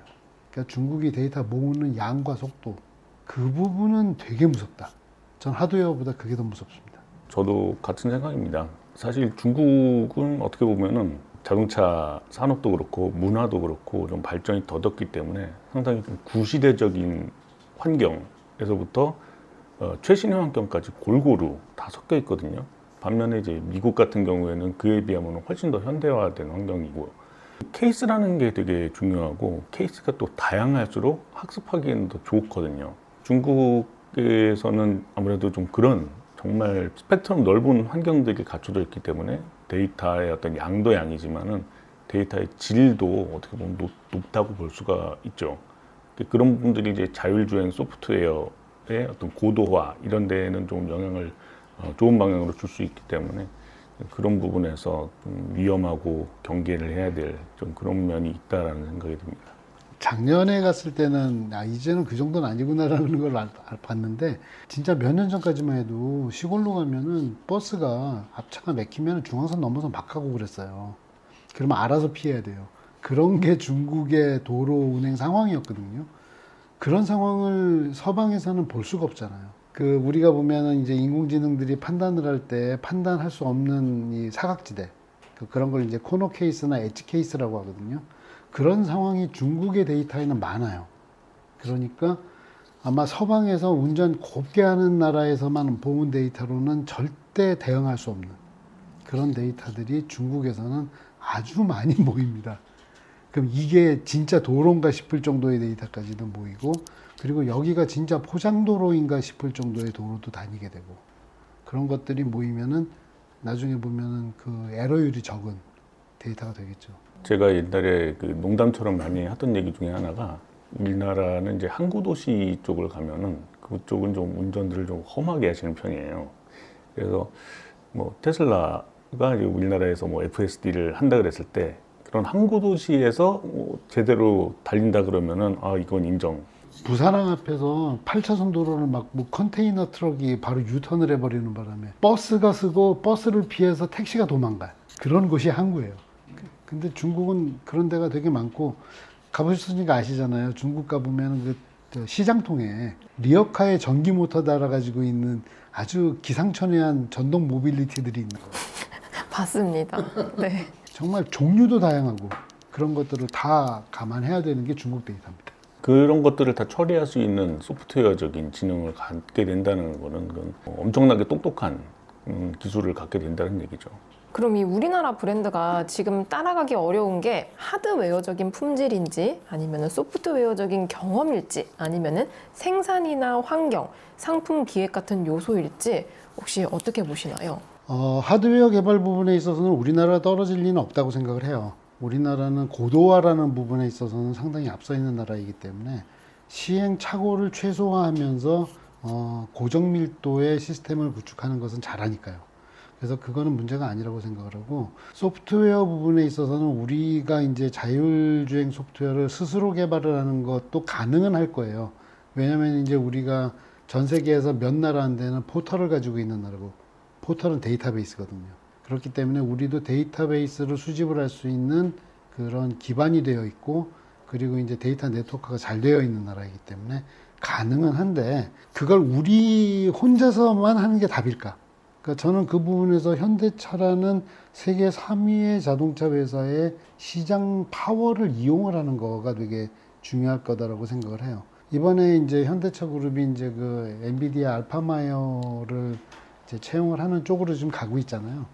그러니까 중국이 데이터 모으는 양과 속도 그 부분은 되게 무섭다. 전 하드웨어보다 그게 더 무섭습니다. 저도 같은 생각입니다. 사실 중국은 어떻게 보면은 자동차 산업도 그렇고 문화도 그렇고 좀 발전이 더뎠기 때문에 상당히 좀 구시대적인 환경에서부터 최신의 환경까지 골고루 다 섞여 있거든요. 반면에 이제 미국 같은 경우에는 그에 비하면 훨씬 더 현대화된 환경이고 케이스라는 게 되게 중요하고 케이스가 또 다양할수록 학습하기에는 더 좋거든요. 중국에서는 아무래도 좀 그런 정말 스펙트럼 넓은 환경들이 갖춰져 있기 때문에 데이터의 어떤 양도 양이지만은 데이터의 질도 어떻게 보면 높다고 볼 수가 있죠. 그런 부분들이 이제 자율주행 소프트웨어의 어떤 고도화 이런 데에는 좀 영향을 좋은 방향으로 줄 수 있기 때문에 그런 부분에서 좀 위험하고 경계를 해야 될 좀 그런 면이 있다라는 생각이 듭니다. 작년에 갔을 때는 이제는 그 정도는 아니구나라는 걸 봤는데 진짜 몇 년 전까지만 해도 시골로 가면은 버스가 앞차가 막히면 중앙선 넘어서 막 가고 그랬어요. 그러면 알아서 피해야 돼요. 그런 게 중국의 도로 운행 상황이었거든요. 그런 상황을 서방에서는 볼 수가 없잖아요. 우리가 보면은 이제 인공지능들이 판단을 할 때 판단할 수 없는 이 사각지대 그런 걸 이제 코너 케이스나 엣지 케이스라고 하거든요. 그런 상황이 중국의 데이터에는 많아요. 그러니까 아마 서방에서 운전 곱게 하는 나라에서만 모은 데이터로는 절대 대응할 수 없는 그런 데이터들이 중국에서는 아주 많이 모입니다. 그럼 이게 진짜 도로인가 싶을 정도의 데이터까지도 모이고 그리고 여기가 진짜 포장도로인가 싶을 정도의 도로도 다니게 되고 그런 것들이 모이면은 나중에 보면은 그 에러율이 적은 데이터가 되겠죠. 제가 옛날에 그 농담처럼 많이 하던 얘기 중에 하나가 우리나라는 이제 항구 도시 쪽을 가면은 그쪽은 좀 운전들을 좀 험하게 하시는 편이에요. 그래서 뭐 테슬라가 이제 우리나라에서 뭐 FSD를 한다 그랬을 때 그런 항구 도시에서 제대로 달린다 그러면은 이건 인정. 부산항 앞에서 8차선 도로를 막 컨테이너 트럭이 바로 유턴을 해버리는 바람에 버스가 쓰고 버스를 피해서 택시가 도망가요. 그런 곳이 항구예요. 근데 중국은 그런 데가 되게 많고 가보셨으니까 아시잖아요. 중국 가보면 그 시장통에 리어카에 전기 모터 달아가지고 있는 아주 기상천외한 전동 모빌리티들이 있는 거예요. 봤습니다. 네. 정말 종류도 다양하고 그런 것들을 다 감안해야 되는 게 중국 데이터입니다. 그런 것들을 다 처리할 수 있는 소프트웨어적인 지능을 갖게 된다는 거는 그건 엄청나게 똑똑한 기술을 갖게 된다는 얘기죠. 그럼 이 우리나라 브랜드가 지금 따라가기 어려운 게 하드웨어적인 품질인지 아니면 소프트웨어적인 경험일지 아니면 생산이나 환경, 상품 기획 같은 요소일지 혹시 어떻게 보시나요? 하드웨어 개발 부분에 있어서는 우리나라가 떨어질 리는 없다고 생각을 해요. 우리나라는 고도화라는 부분에 있어서는 상당히 앞서 있는 나라이기 때문에 시행착오를 최소화하면서 고정 밀도의 시스템을 구축하는 것은 잘하니까요. 그래서 그거는 문제가 아니라고 생각을 하고 소프트웨어 부분에 있어서는 우리가 이제 자율주행 소프트웨어를 스스로 개발을 하는 것도 가능은 할 거예요. 왜냐하면 이제 우리가 전 세계에서 몇 나라 안 되는 포털을 가지고 있는 나라고 포털은 데이터베이스거든요. 그렇기 때문에 우리도 데이터베이스를 수집을 할 수 있는 그런 기반이 되어 있고 그리고 이제 데이터 네트워크가 잘 되어 있는 나라이기 때문에 가능은 한데 그걸 우리 혼자서만 하는 게 답일까? 그러니까 저는 그 부분에서 현대차라는 세계 3위의 자동차 회사의 시장 파워를 이용을 하는 거가 되게 중요할 거다라고 생각을 해요. 이번에 이제 현대차 그룹이 이제 그 엔비디아 알파마이어를 이제 채용을 하는 쪽으로 지금 가고 있잖아요.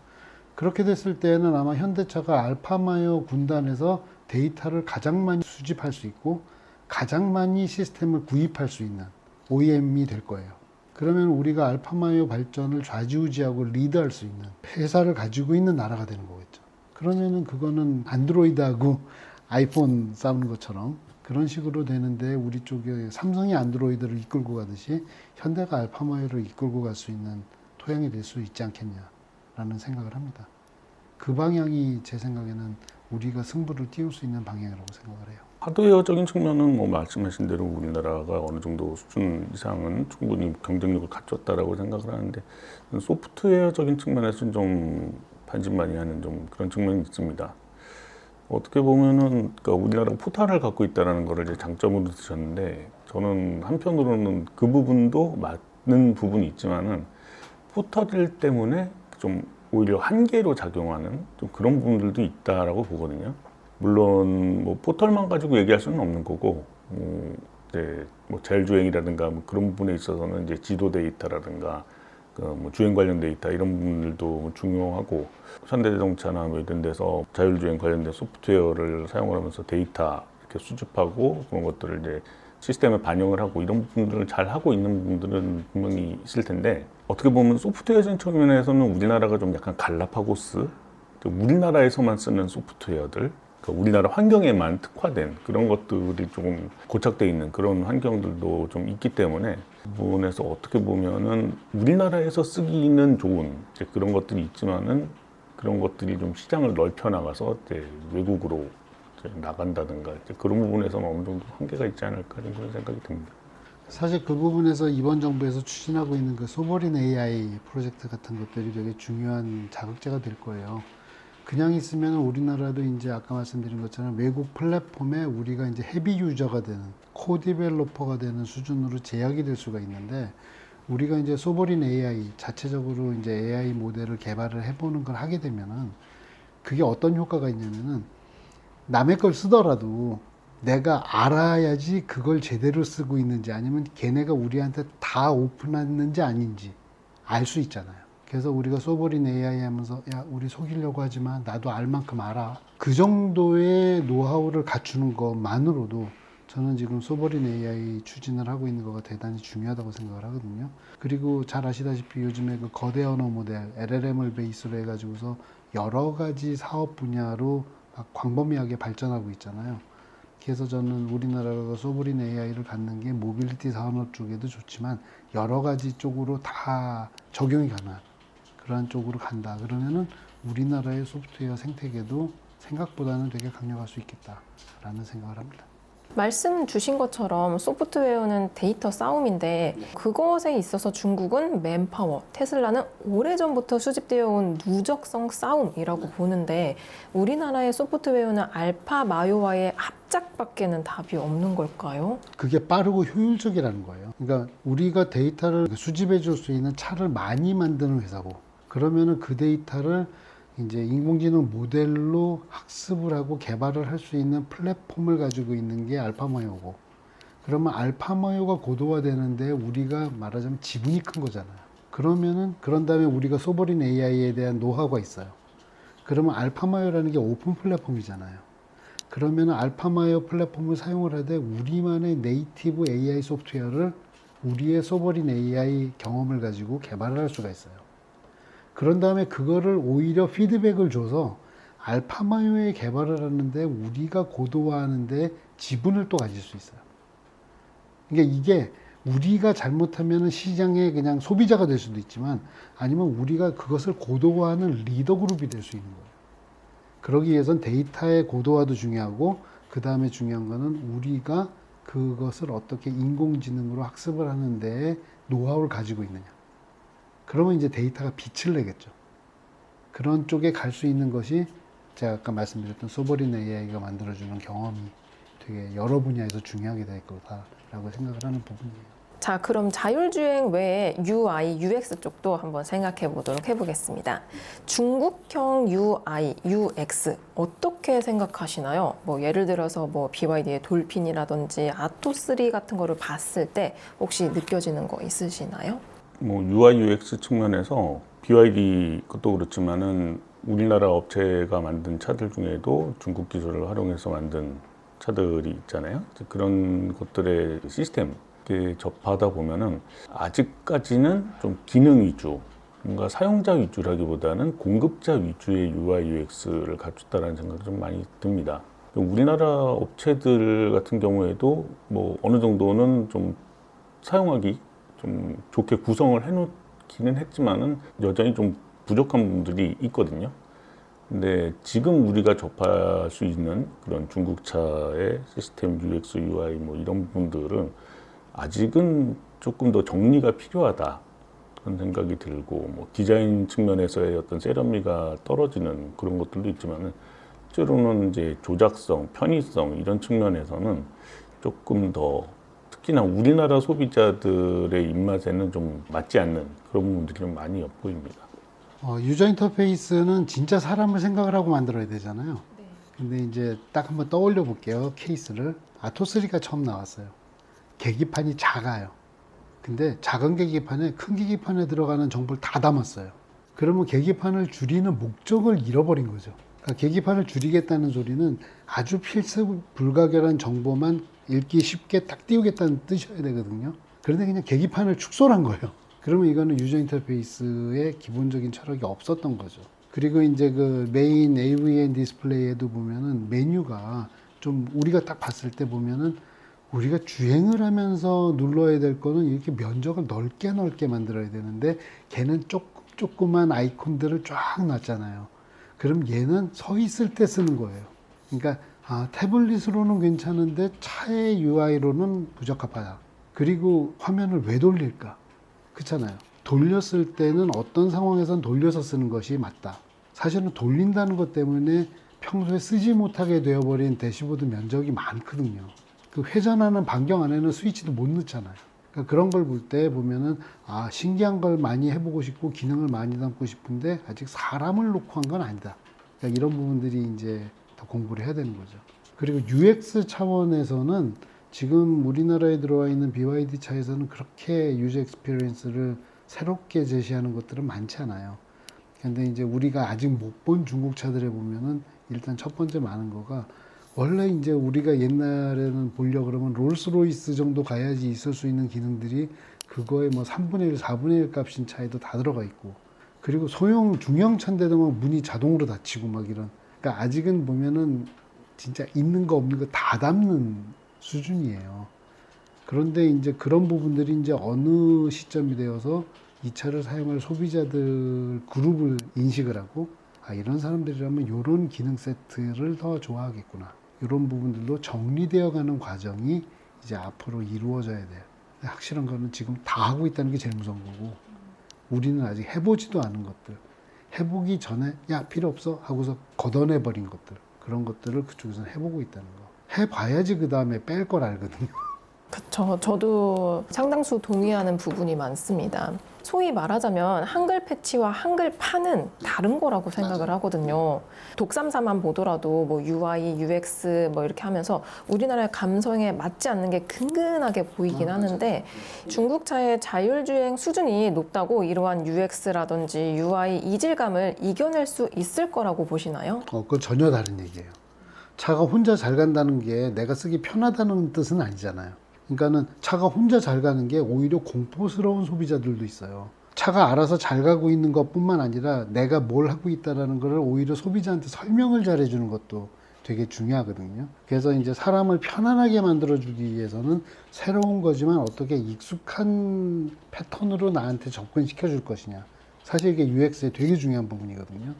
그렇게 됐을 때는 아마 현대차가 알파마이어 군단에서 데이터를 가장 많이 수집할 수 있고 가장 많이 시스템을 구입할 수 있는 OEM이 될 거예요. 그러면 우리가 알파마이어 발전을 좌지우지하고 리드할 수 있는 회사를 가지고 있는 나라가 되는 거겠죠. 그러면은 그거는 안드로이드하고 아이폰 싸우는 것처럼 그런 식으로 되는데 우리 쪽에 삼성이 안드로이드를 이끌고 가듯이 현대가 알파마이어를 이끌고 갈 수 있는 토양이 될 수 있지 않겠냐라는 생각을 합니다. 그 방향이 제 생각에는 우리가 승부를 띄울 수 있는 방향이라고 생각을 해요. 하드웨어적인 측면은 뭐 말씀하신 대로 우리나라가 어느 정도 수준 이상은 충분히 경쟁력을 갖췄다라고 생각을 하는데 소프트웨어적인 측면에서는 좀 반신반의하는 좀 그런 측면이 있습니다. 어떻게 보면은 그러니까 우리나라가 포탈을 갖고 있다는 거를 이제 장점으로 드셨는데 저는 한편으로는 그 부분도 맞는 부분이 있지만은 포탈 때문에 좀 오히려 한계로 작용하는 좀 그런 부분들도 있다라고 보거든요. 물론 뭐 포털만 가지고 얘기할 수는 없는 거고, 이제 뭐 자율주행이라든가 뭐 그런 부분에 있어서는 이제 지도 데이터라든가 그 뭐 주행 관련 데이터 이런 부분들도 뭐 중요하고 현대자동차나 뭐 이런 데서 자율주행 관련된 소프트웨어를 사용을 하면서 데이터 이렇게 수집하고 그런 것들을 이제 시스템에 반영을 하고 이런 부분들을 잘 하고 있는 부분들은 분명히 있을 텐데 어떻게 보면 소프트웨어적인 측면에서는 우리나라가 좀 약간 갈라파고스, 우리나라에서만 쓰는 소프트웨어들, 그러니까 우리나라 환경에만 특화된 그런 것들이 조금 고착되어 있는 그런 환경들도 좀 있기 때문에 그 부분에서 어떻게 보면은 우리나라에서 쓰기는 좋은 이제 그런 것들이 있지만은 그런 것들이 좀 시장을 넓혀 나가서 이제 외국으로 이제 나간다든가 이제 그런 부분에서는 어느 정도 한계가 있지 않을까 그런 생각이 듭니다. 사실 그 부분에서 이번 정부에서 추진하고 있는 그 소버린 AI 프로젝트 같은 것들이 되게 중요한 자극제가 될 거예요. 그냥 있으면 우리나라도 이제 아까 말씀드린 것처럼 외국 플랫폼에 우리가 이제 헤비 유저가 되는 코디벨로퍼가 되는 수준으로 제약이 될 수가 있는데 우리가 이제 소버린 AI 자체적으로 이제 AI 모델을 개발을 해보는 걸 하게 되면은 그게 어떤 효과가 있냐면은 남의 걸 쓰더라도 내가 알아야지 그걸 제대로 쓰고 있는지 아니면 걔네가 우리한테 다 오픈했는지 아닌지 알 수 있잖아요. 그래서 우리가 소버린 AI 하면서 야 우리 속이려고 하지만 나도 알 만큼 알아. 그 정도의 노하우를 갖추는 것만으로도 저는 지금 소버린 AI 추진을 하고 있는 거가 대단히 중요하다고 생각을 하거든요. 그리고 잘 아시다시피 요즘에 그 거대 언어 모델 LLM을 베이스로 해가지고서 여러 가지 사업 분야로 막 광범위하게 발전하고 있잖아요. 그래서 저는 우리나라가 소버린 AI를 갖는 게 모빌리티 산업 쪽에도 좋지만 여러 가지 쪽으로 다 적용이 가능한 그러한 쪽으로 간다. 그러면은 우리나라의 소프트웨어 생태계도 생각보다는 되게 강력할 수 있겠다라는 생각을 합니다. 말씀 주신 것처럼 소프트웨어는 데이터 싸움인데 그것에 있어서 중국은 맨파워, 테슬라는 오래전부터 수집되어 온 누적성 싸움이라고 보는데 우리나라의 소프트웨어는 알파마요와의 합작밖에는 답이 없는 걸까요? 그게 빠르고 효율적이라는 거예요. 그러니까 우리가 데이터를 수집해 줄 수 있는 차를 많이 만드는 회사고 그러면은 그 데이터를 이제 인공지능 모델로 학습을 하고 개발을 할 수 있는 플랫폼을 가지고 있는 게 알파마요고 그러면 알파마요가 고도화되는데 우리가 말하자면 지분이 큰 거잖아요. 그러면은 그런 다음에 우리가 소버린 AI에 대한 노하우가 있어요. 그러면 알파마요라는 게 오픈 플랫폼이잖아요. 그러면은 알파마요 플랫폼을 사용을 하되 우리만의 네이티브 AI 소프트웨어를 우리의 소버린 AI 경험을 가지고 개발을 할 수가 있어요. 그런 다음에 그거를 오히려 피드백을 줘서 알파마요의 개발을 하는데 우리가 고도화하는데 지분을 또 가질 수 있어요. 그러니까 이게 우리가 잘못하면 시장의 그냥 소비자가 될 수도 있지만 아니면 우리가 그것을 고도화하는 리더 그룹이 될 수 있는 거예요. 그러기 위해선 데이터의 고도화도 중요하고 그 다음에 중요한 거는 우리가 그것을 어떻게 인공지능으로 학습을 하는데 노하우를 가지고 있느냐. 그러면 이제 데이터가 빛을 내겠죠. 그런 쪽에 갈 수 있는 것이 제가 아까 말씀드렸던 소버린 AI가 만들어주는 경험이 되게 여러 분야에서 중요하게 될 거다라고 생각을 하는 부분이에요. 자, 그럼 자율주행 외에 UI, UX 쪽도 한번 생각해 보도록 해보겠습니다. 중국형 UI, UX 어떻게 생각하시나요? 뭐 예를 들어서 뭐 BYD의 돌핀이라든지 아토3 같은 거를 봤을 때 혹시 느껴지는 거 있으시나요? 뭐 UI, UX 측면에서 BYD 것도 그렇지만은 우리나라 업체가 만든 차들 중에도 중국 기술을 활용해서 만든 차들이 있잖아요. 그런 것들의 시스템 접하다 보면은 아직까지는 좀 기능 위주, 뭔가 사용자 위주라기보다는 공급자 위주의 UI, UX를 갖췄다라는 생각이 좀 많이 듭니다. 우리나라 업체들 같은 경우에도 뭐 어느 정도는 좀 사용하기 좀 좋게 구성을 해놓기는 했지만은 여전히 좀 부족한 부분들이 있거든요. 근데 지금 우리가 접할 수 있는 그런 중국차의 시스템 UX, UI 뭐 이런 부분들은 아직은 조금 더 정리가 필요하다 그런 생각이 들고, 뭐 디자인 측면에서의 어떤 세련미가 떨어지는 그런 것들도 있지만은 실제로는 이제 조작성, 편의성 이런 측면에서는 조금 더 특히나 우리나라 소비자들의 입맛에는 좀 맞지 않는 그런 부분들이 좀 많이 엿보입니다. 유저 인터페이스는 진짜 사람을 생각을 하고 만들어야 되잖아요. 근데 이제 딱 한번 떠올려 볼게요. 케이스를. 아토3가 처음 나왔어요. 계기판이 작아요. 근데 작은 계기판에 큰 계기판에 들어가는 정보를 다 담았어요. 그러면 계기판을 줄이는 목적을 잃어버린 거죠. 그러니까 계기판을 줄이겠다는 소리는 아주 필수 불가결한 정보만 읽기 쉽게 딱 띄우겠다는 뜻이어야 되거든요. 그런데 그냥 계기판을 축소한 거예요. 그러면 이거는 유저 인터페이스의 기본적인 철학이 없었던 거죠. 그리고 이제 그 메인 AVN 디스플레이에도 보면은 메뉴가 좀 우리가 딱 봤을 때 보면은 우리가 주행을 하면서 눌러야 될 거는 이렇게 면적을 넓게 만들어야 되는데 걔는 조그만 아이콘들을 쫙 놨잖아요. 그럼 얘는 서 있을 때 쓰는 거예요. 그러니까 태블릿으로는 괜찮은데 차의 UI로는 부적합하다. 그리고 화면을 왜 돌릴까? 그렇잖아요. 돌렸을 때는 어떤 상황에선 돌려서 쓰는 것이 맞다. 사실은 돌린다는 것 때문에 평소에 쓰지 못하게 되어버린 대시보드 면적이 많거든요. 그 회전하는 반경 안에는 스위치도 못 넣잖아요. 그러니까 그런 걸 볼 때 보면은 신기한 걸 많이 해보고 싶고 기능을 많이 담고 싶은데 아직 사람을 놓고 한 건 아니다. 그러니까 이런 부분들이 이제 더 공부를 해야 되는 거죠. 그리고 UX 차원에서는 지금 우리나라에 들어와 있는 BYD 차에서는 그렇게 유저 익스피리언스를 새롭게 제시하는 것들은 많지 않아요. 근데 이제 우리가 아직 못 본 중국 차들에 보면은 일단 첫 번째 많은 거가 원래 이제 우리가 옛날에는 보려고 그러면 롤스로이스 정도 가야지 있을 수 있는 기능들이 그거에 뭐 3분의 1, 4분의 1 값인 차에도 다 들어가 있고, 그리고 소형 중형 차인데도 막 문이 자동으로 닫히고 막 이런. 그러니까 아직은 보면은 진짜 있는 거 없는 거 다 담는 수준이에요. 그런데 이제 그런 부분들이 이제 어느 시점이 되어서 이 차를 사용할 소비자들 그룹을 인식을 하고 이런 사람들이라면 이런 기능 세트를 더 좋아하겠구나. 이런 부분들로 정리되어 가는 과정이 이제 앞으로 이루어져야 돼요. 확실한 거는 지금 다 하고 있다는 게 제일 무서운 거고, 우리는 아직 해보지도 않은 것들, 해보기 전에 필요 없어 하고서 걷어내버린 것들, 그런 것들을 그쪽에서는 해보고 있다는 거. 해봐야지 그 다음에 뺄 걸 알거든요. 그쵸. 저도 상당수 동의하는 부분이 많습니다. 소위 말하자면 한글 패치와 한글판은 다른 거라고 생각을 하거든요. 독삼사만 보더라도 뭐 UI, UX 뭐 이렇게 하면서 우리나라의 감성에 맞지 않는 게 근근하게 보이긴 하는데, 중국차의 자율주행 수준이 높다고 이러한 UX라든지 UI 이질감을 이겨낼 수 있을 거라고 보시나요? 그건 전혀 다른 얘기예요. 차가 혼자 잘 간다는 게 내가 쓰기 편하다는 뜻은 아니잖아요. 그러니까는 차가 혼자 잘 가는 게 오히려 공포스러운 소비자들도 있어요. 차가 알아서 잘 가고 있는 것뿐만 아니라 내가 뭘 하고 있다라는 것을 오히려 소비자한테 설명을 잘 해주는 것도 되게 중요하거든요. 그래서 이제 사람을 편안하게 만들어주기 위해서는 새로운 거지만 어떻게 익숙한 패턴으로 나한테 접근시켜 줄 것이냐. 사실 이게 UX의 되게 중요한 부분이거든요.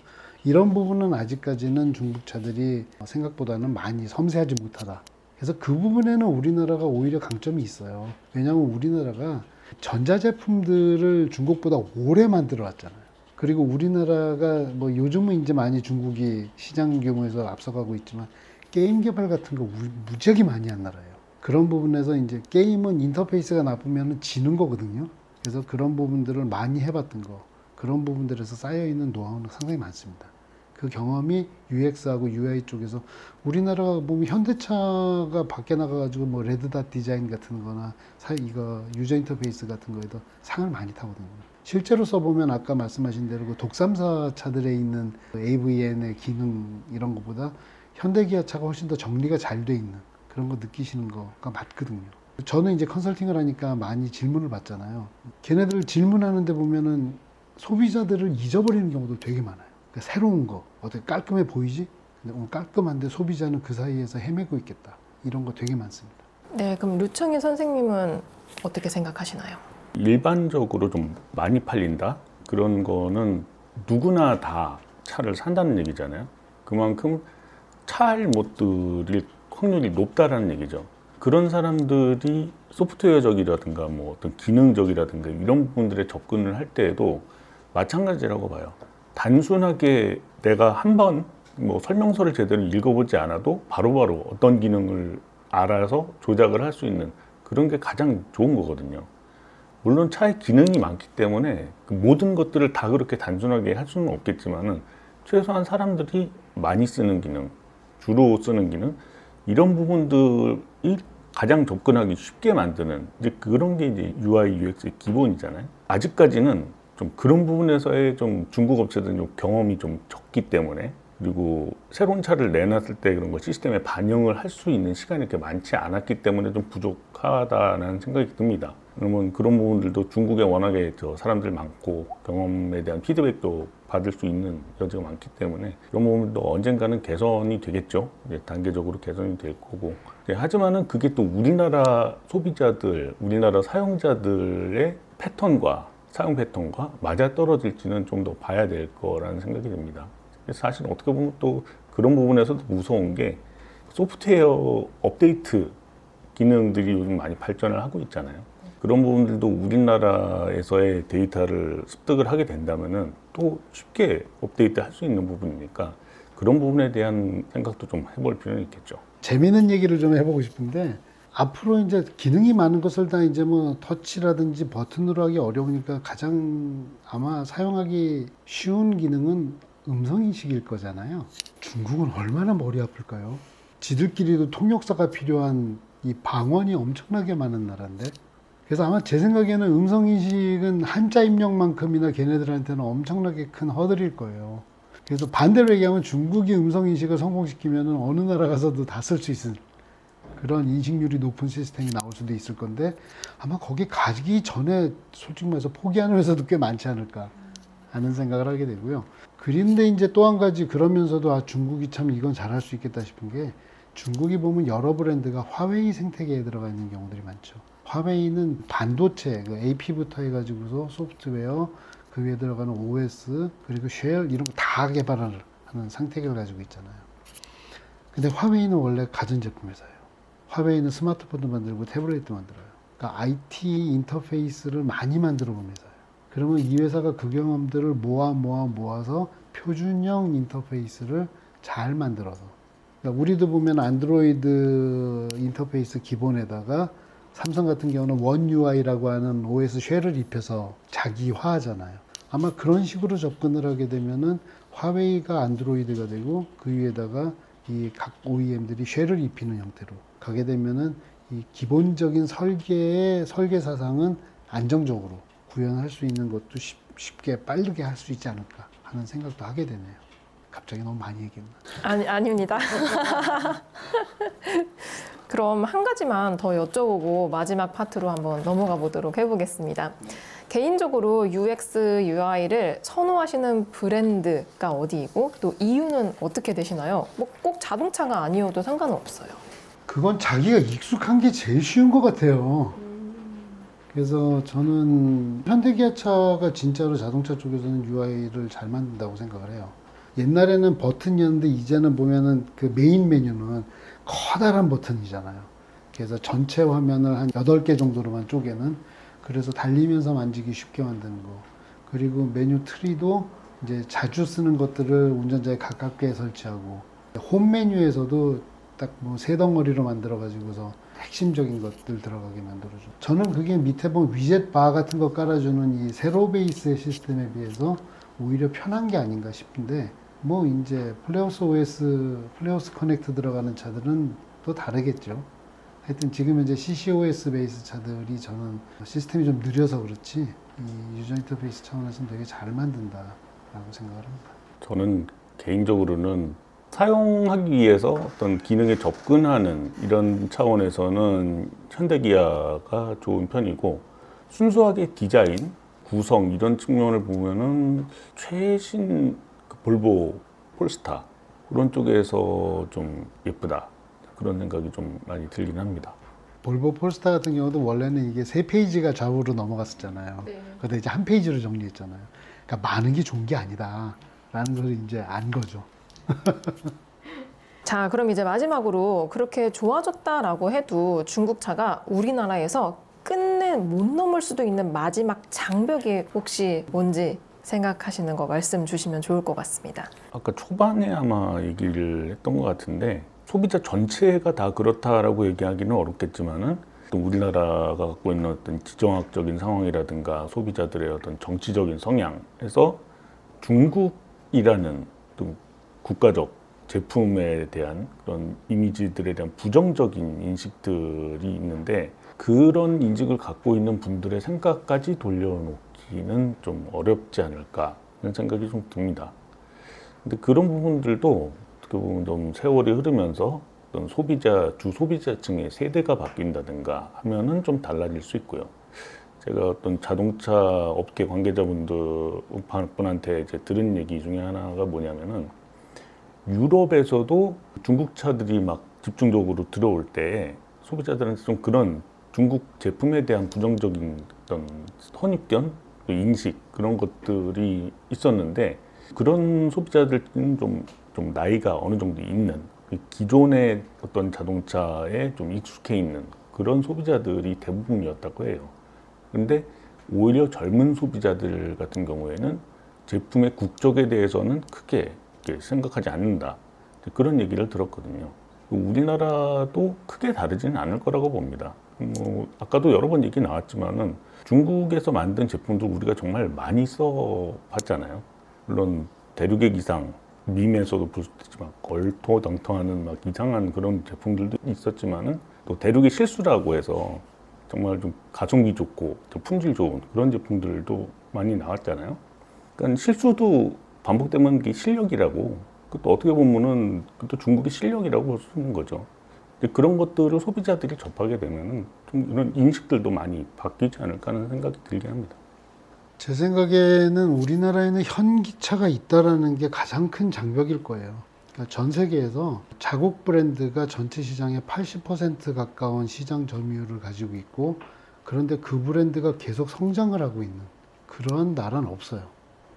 이런 부분은 아직까지는 중국 차들이 생각보다는 많이 섬세하지 못하다. 그래서 그 부분에는 우리나라가 오히려 강점이 있어요. 왜냐하면 우리나라가 전자제품들을 중국보다 오래 만들어 왔잖아요. 그리고 우리나라가 뭐 요즘은 이제 많이 중국이 시장 규모에서 앞서가고 있지만 게임 개발 같은 거 무지하게 많이 한 나라예요. 그런 부분에서 이제 게임은 인터페이스가 나쁘면 지는 거거든요. 그래서 그런 부분들을 많이 해봤던 거, 그런 부분들에서 쌓여있는 노하우는 상당히 많습니다. 그 경험이 UX하고 UI 쪽에서 우리나라가 보면 현대차가 밖에 나가가지고 뭐 레드닷 디자인 같은 거나 이거 유저 인터페이스 같은 거에도 상을 많이 타거든요. 실제로 써보면 아까 말씀하신 대로 그 독삼사 차들에 있는 AVN의 기능 이런 것보다 현대기아 차가 훨씬 더 정리가 잘 돼 있는 그런 거 느끼시는 거가 맞거든요. 저는 이제 컨설팅을 하니까 많이 질문을 받잖아요. 걔네들 질문하는데 보면은 소비자들을 잊어버리는 경우도 되게 많아요. 그러니까 새로운 거, 어떻게 깔끔해 보이지? 근데 깔끔한데 소비자는 그 사이에서 헤매고 있겠다. 이런 거 되게 많습니다. 네, 그럼 류청희 선생님은 어떻게 생각하시나요? 일반적으로 좀 많이 팔린다? 그런 거는 누구나 다 차를 산다는 얘기잖아요. 그만큼 차를 못 들일 확률이 높다라는 얘기죠. 그런 사람들이 소프트웨어적이라든가 뭐 어떤 기능적이라든가 이런 부분들에 접근을 할 때에도 마찬가지라고 봐요. 단순하게 내가 한번 뭐 설명서를 제대로 읽어보지 않아도 바로바로 어떤 기능을 알아서 조작을 할 수 있는 그런 게 가장 좋은 거거든요. 물론 차에 기능이 많기 때문에 그 모든 것들을 다 그렇게 단순하게 할 수는 없겠지만은 최소한 사람들이 많이 쓰는 기능, 주로 쓰는 기능 이런 부분들이 가장 접근하기 쉽게 만드는 이제 그런 게 이제 UI, UX의 기본이잖아요. 아직까지는 좀 그런 부분에서의 좀 중국 업체들은 좀 경험이 좀 적기 때문에 그리고 새로운 차를 내놨을 때 그런 거 시스템에 반영을 할 수 있는 시간이 그렇게 많지 않았기 때문에 좀 부족하다는 생각이 듭니다. 그러면 그런 부분들도 중국에 워낙에 사람들 많고 경험에 대한 피드백도 받을 수 있는 여지가 많기 때문에 이런 부분도 언젠가는 개선이 되겠죠. 이제 단계적으로 개선이 될 거고. 하지만은 그게 또 우리나라 소비자들, 우리나라 사용자들의 패턴과 사용 패턴과 맞아 떨어질지는 좀 더 봐야 될 거라는 생각이 듭니다. 사실 어떻게 보면 또 그런 부분에서도 무서운 게 소프트웨어 업데이트 기능들이 요즘 많이 발전을 하고 있잖아요. 그런 부분들도 우리나라에서의 데이터를 습득을 하게 된다면은 또 쉽게 업데이트 할 수 있는 부분이니까 그런 부분에 대한 생각도 좀 해볼 필요는 있겠죠. 재미있는 얘기를 좀 해보고 싶은데 앞으로 이제 기능이 많은 것을 다 이제 뭐 터치라든지 버튼으로 하기 어려우니까 가장 아마 사용하기 쉬운 기능은 음성인식일 거잖아요. 중국은 얼마나 머리 아플까요? 지들끼리도 통역사가 필요한 이 방언이 엄청나게 많은 나라인데 그래서 아마 제 생각에는 음성인식은 한자 입력만큼이나 걔네들한테는 엄청나게 큰 허들일 거예요. 그래서 반대로 얘기하면 중국이 음성인식을 성공시키면 어느 나라 가서도 다 쓸 수 있는 그런 인식률이 높은 시스템이 나올 수도 있을 건데 아마 거기 가기 전에 솔직히 말해서 포기하는 회사도 꽤 많지 않을까 하는 생각을 하게 되고요. 그런데 이제 또 한 가지 그러면서도 중국이 참 이건 잘할 수 있겠다 싶은 게 중국이 보면 여러 브랜드가 화웨이 생태계에 들어가 있는 경우들이 많죠. 화웨이는 반도체, 그 AP부터 해가지고서 소프트웨어, 그 위에 들어가는 OS, 그리고 쉘 이런 거 다 개발을 하는 생태계를 가지고 있잖아요. 근데 화웨이는 원래 가전제품 회사예요. 화웨이는 스마트폰도 만들고 태블릿도 만들어요. 그러니까 IT 인터페이스를 많이 만들어 본 회사예요. 그러면 이 회사가 그 경험들을 모아서 표준형 인터페이스를 잘 만들어서 그러니까 우리도 보면 안드로이드 인터페이스 기본에다가 삼성 같은 경우는 원 UI라고 하는 OS 쉘을 입혀서 자기화하잖아요. 아마 그런 식으로 접근을 하게 되면은 화웨이가 안드로이드가 되고 그 위에다가 이 각 OEM들이 쉘을 입히는 형태로 가게 되면은 이 기본적인 설계 사상은 안정적으로 구현할 수 있는 것도 쉽게 빠르게 할 수 있지 않을까 하는 생각도 하게 되네요. 갑자기 너무 많이 얘기했나? 아닙니다. 그럼 한 가지만 더 여쭤보고 마지막 파트로 한번 넘어가 보도록 해보겠습니다. 개인적으로 UX, UI를 선호하시는 브랜드가 어디이고 또 이유는 어떻게 되시나요? 뭐 꼭 자동차가 아니어도 상관은 없어요. 그건 자기가 익숙한 게 제일 쉬운 것 같아요. 그래서 저는 현대기아차가 진짜로 자동차 쪽에서는 UI를 잘 만든다고 생각을 해요. 옛날에는 버튼이었는데 이제는 보면은 그 메인 메뉴는 커다란 버튼이잖아요. 그래서 전체 화면을 한 8개 정도로만 쪼개는 그래서 달리면서 만지기 쉽게 만드는 거. 그리고 메뉴 트리도 이제 자주 쓰는 것들을 운전자에 가깝게 설치하고 홈 메뉴에서도 딱 뭐 세 덩어리로 만들어 가지고서 핵심적인 것들 들어가게 만들어줘. 저는 그게 밑에 보면 위젯 바 같은 거 깔아주는 이 세로 베이스의 시스템에 비해서 오히려 편한 게 아닌가 싶은데, 뭐 이제 플레어스 OS, 플레어스 커넥트 들어가는 차들은 또 다르겠죠. 하여튼 지금 현재 CCOS 베이스 차들이 저는 시스템이 좀 느려서 그렇지 이 유저 인터페이스 차원에서는 되게 잘 만든다라고 생각을 합니다. 저는 개인적으로는 사용하기 위해서 어떤 기능에 접근하는 이런 차원에서는 현대기아가 좋은 편이고, 순수하게 디자인, 구성 이런 측면을 보면은 최신 그 볼보 폴스타 그런 쪽에서 좀 예쁘다, 그런 생각이 좀 많이 들긴 합니다. 볼보 폴스타 같은 경우도 원래는 이게 3페이지가 좌우로 넘어갔었잖아요. 근데 이제 한 페이지로 정리했잖아요. 그러니까 많은 게 좋은 게 아니다라는 걸 이제 안 거죠. 자, 그럼 이제 마지막으로 그렇게 좋아졌다라고 해도 중국차가 우리나라에서 끝내 못 넘을 수도 있는 마지막 장벽이 혹시 뭔지 생각하시는 거 말씀 주시면 좋을 것 같습니다. 아까 초반에 아마 얘기를 했던 것 같은데, 소비자 전체가 다 그렇다라고 얘기하기는 어렵겠지만은 또 우리나라가 갖고 있는 어떤 지정학적인 상황이라든가 소비자들의 어떤 정치적인 성향에서 중국이라는 또 국가적 제품에 대한 그런 이미지들에 대한 부정적인 인식들이 있는데, 그런 인식을 갖고 있는 분들의 생각까지 돌려놓기는 좀 어렵지 않을까 이런 생각이 좀 듭니다. 근데 그런 부분들도 어떻게 보면 좀 세월이 흐르면서 어떤 주 소비자층의 세대가 바뀐다든가 하면은 좀 달라질 수 있고요. 제가 어떤 자동차 업계 관계자분들한테 이제 들은 얘기 중에 하나가 뭐냐면은, 유럽에서도 중국 차들이 막 집중적으로 들어올 때 소비자들한테 좀 그런 중국 제품에 대한 부정적인 어떤 선입견, 인식 그런 것들이 있었는데, 그런 소비자들은 좀 나이가 어느 정도 있는 기존의 어떤 자동차에 좀 익숙해 있는 그런 소비자들이 대부분이었다고 해요. 그런데 오히려 젊은 소비자들 같은 경우에는 제품의 국적에 대해서는 크게 생각하지 않는다, 그런 얘기를 들었거든요. 우리나라도 크게 다르지는 않을 거라고 봅니다. 뭐 아까도 여러 번 얘기 나왔지만은 중국에서 만든 제품도 우리가 정말 많이 써봤잖아요. 물론 대륙의 기상, 밈에서도 볼 수 있지만 얼토당토하는 막 이상한 그런 제품들도 있었지만은, 또 대륙의 실수라고 해서 정말 좀 가성비 좋고 품질 좋은 그런 제품들도 많이 나왔잖아요. 그러니까 실수도 반복되면 그게 실력이라고, 또 어떻게 보면은 또 중국의 실력이라고 볼 수 있는 거죠. 그런 것들을 소비자들이 접하게 되면은 좀 이런 인식들도 많이 바뀌지 않을까 하는 생각이 들긴 합니다. 제 생각에는 우리나라에는 현기차가 있다라는 게 가장 큰 장벽일 거예요. 그러니까 전 세계에서 자국 브랜드가 전체 시장의 80% 가까운 시장 점유율을 가지고 있고, 그런데 그 브랜드가 계속 성장을 하고 있는 그런 나라는 없어요.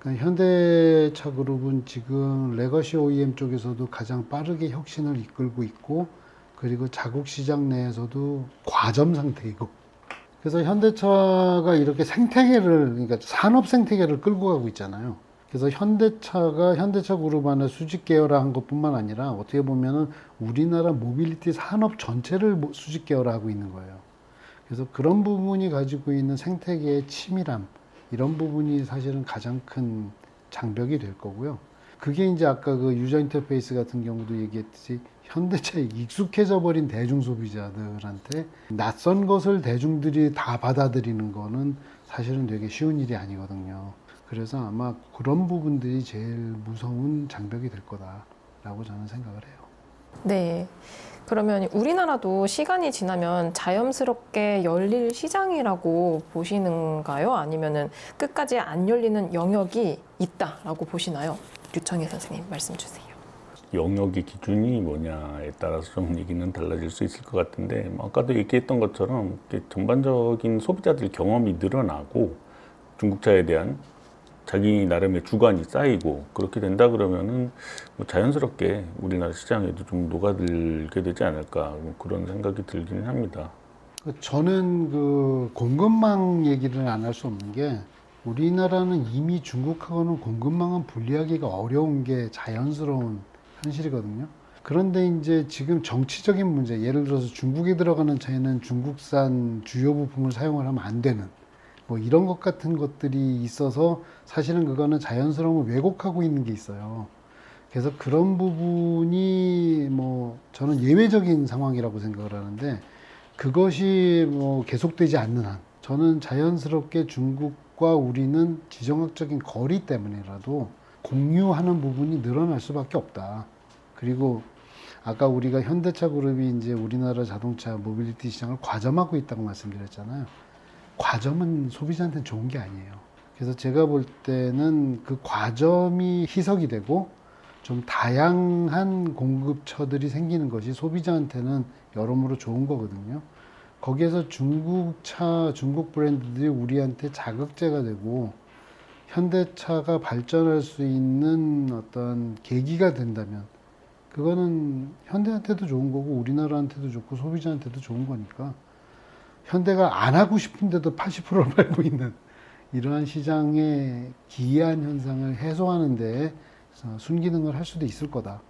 그러니까 현대차 그룹은 지금 레거시 OEM 쪽에서도 가장 빠르게 혁신을 이끌고 있고, 그리고 자국 시장 내에서도 과점 상태이고, 그래서 현대차가 이렇게 생태계를, 그러니까 산업 생태계를 끌고 가고 있잖아요. 그래서 현대차 그룹 안에 수직 계열화한 것뿐만 아니라 어떻게 보면은 우리나라 모빌리티 산업 전체를 수직 계열화하고 있는 거예요. 그래서 그런 부분이 가지고 있는 생태계의 치밀함, 이런 부분이 사실은 가장 큰 장벽이 될 거고요. 그게 이제 아까 그 유저 인터페이스 같은 경우도 얘기했듯이 현대차에 익숙해져 버린 대중 소비자들한테 낯선 것을 대중들이 다 받아들이는 거는 사실은 되게 쉬운 일이 아니거든요. 그래서 아마 그런 부분들이 제일 무서운 장벽이 될 거다라고 저는 생각을 해요. 네. 그러면 우리나라도 시간이 지나면 자연스럽게 열릴 시장이라고 보시는가요? 아니면은 끝까지 안 열리는 영역이 있다라고 보시나요? 류청희 선생님 말씀 주세요. 영역의 기준이 뭐냐에 따라서 좀 얘기는 달라질 수 있을 것 같은데, 뭐 아까도 얘기했던 것처럼 전반적인 소비자들 경험이 늘어나고 중국차에 대한 자기 나름의 주관이 쌓이고 그렇게 된다 그러면은 뭐 자연스럽게 우리나라 시장에도 좀 녹아들게 되지 않을까, 뭐 그런 생각이 들기는 합니다. 저는 그 공급망 얘기를 안 할 수 없는 게, 우리나라는 이미 중국하고는 공급망은 분리하기가 어려운 게 자연스러운 현실이거든요. 그런데 이제 지금 정치적인 문제, 예를 들어서 중국에 들어가는 차에는 중국산 주요 부품을 사용을 하면 안 되는 뭐 이런 것 같은 것들이 있어서 사실은 그거는 자연스러움을 왜곡하고 있는 게 있어요. 그래서 그런 부분이 뭐 저는 예외적인 상황이라고 생각을 하는데 그것이 뭐 계속되지 않는 한 저는 자연스럽게 중국과 우리는 지정학적인 거리 때문이라도 공유하는 부분이 늘어날 수밖에 없다. 그리고 아까 우리가 현대차 그룹이 이제 우리나라 자동차 모빌리티 시장을 과점하고 있다고 말씀드렸잖아요. 과점은 소비자한테는 좋은 게 아니에요. 그래서 제가 볼 때는 그 과점이 희석이 되고 좀 다양한 공급처들이 생기는 것이 소비자한테는 여러모로 좋은 거거든요. 거기에서 중국차, 중국 브랜드들이 우리한테 자극제가 되고 현대차가 발전할 수 있는 어떤 계기가 된다면 그거는 현대한테도 좋은 거고 우리나라한테도 좋고 소비자한테도 좋은 거니까 현대가 안 하고 싶은데도 80%를 팔고 있는 이러한 시장의 기이한 현상을 해소하는 데 순기능을 할 수도 있을 거다.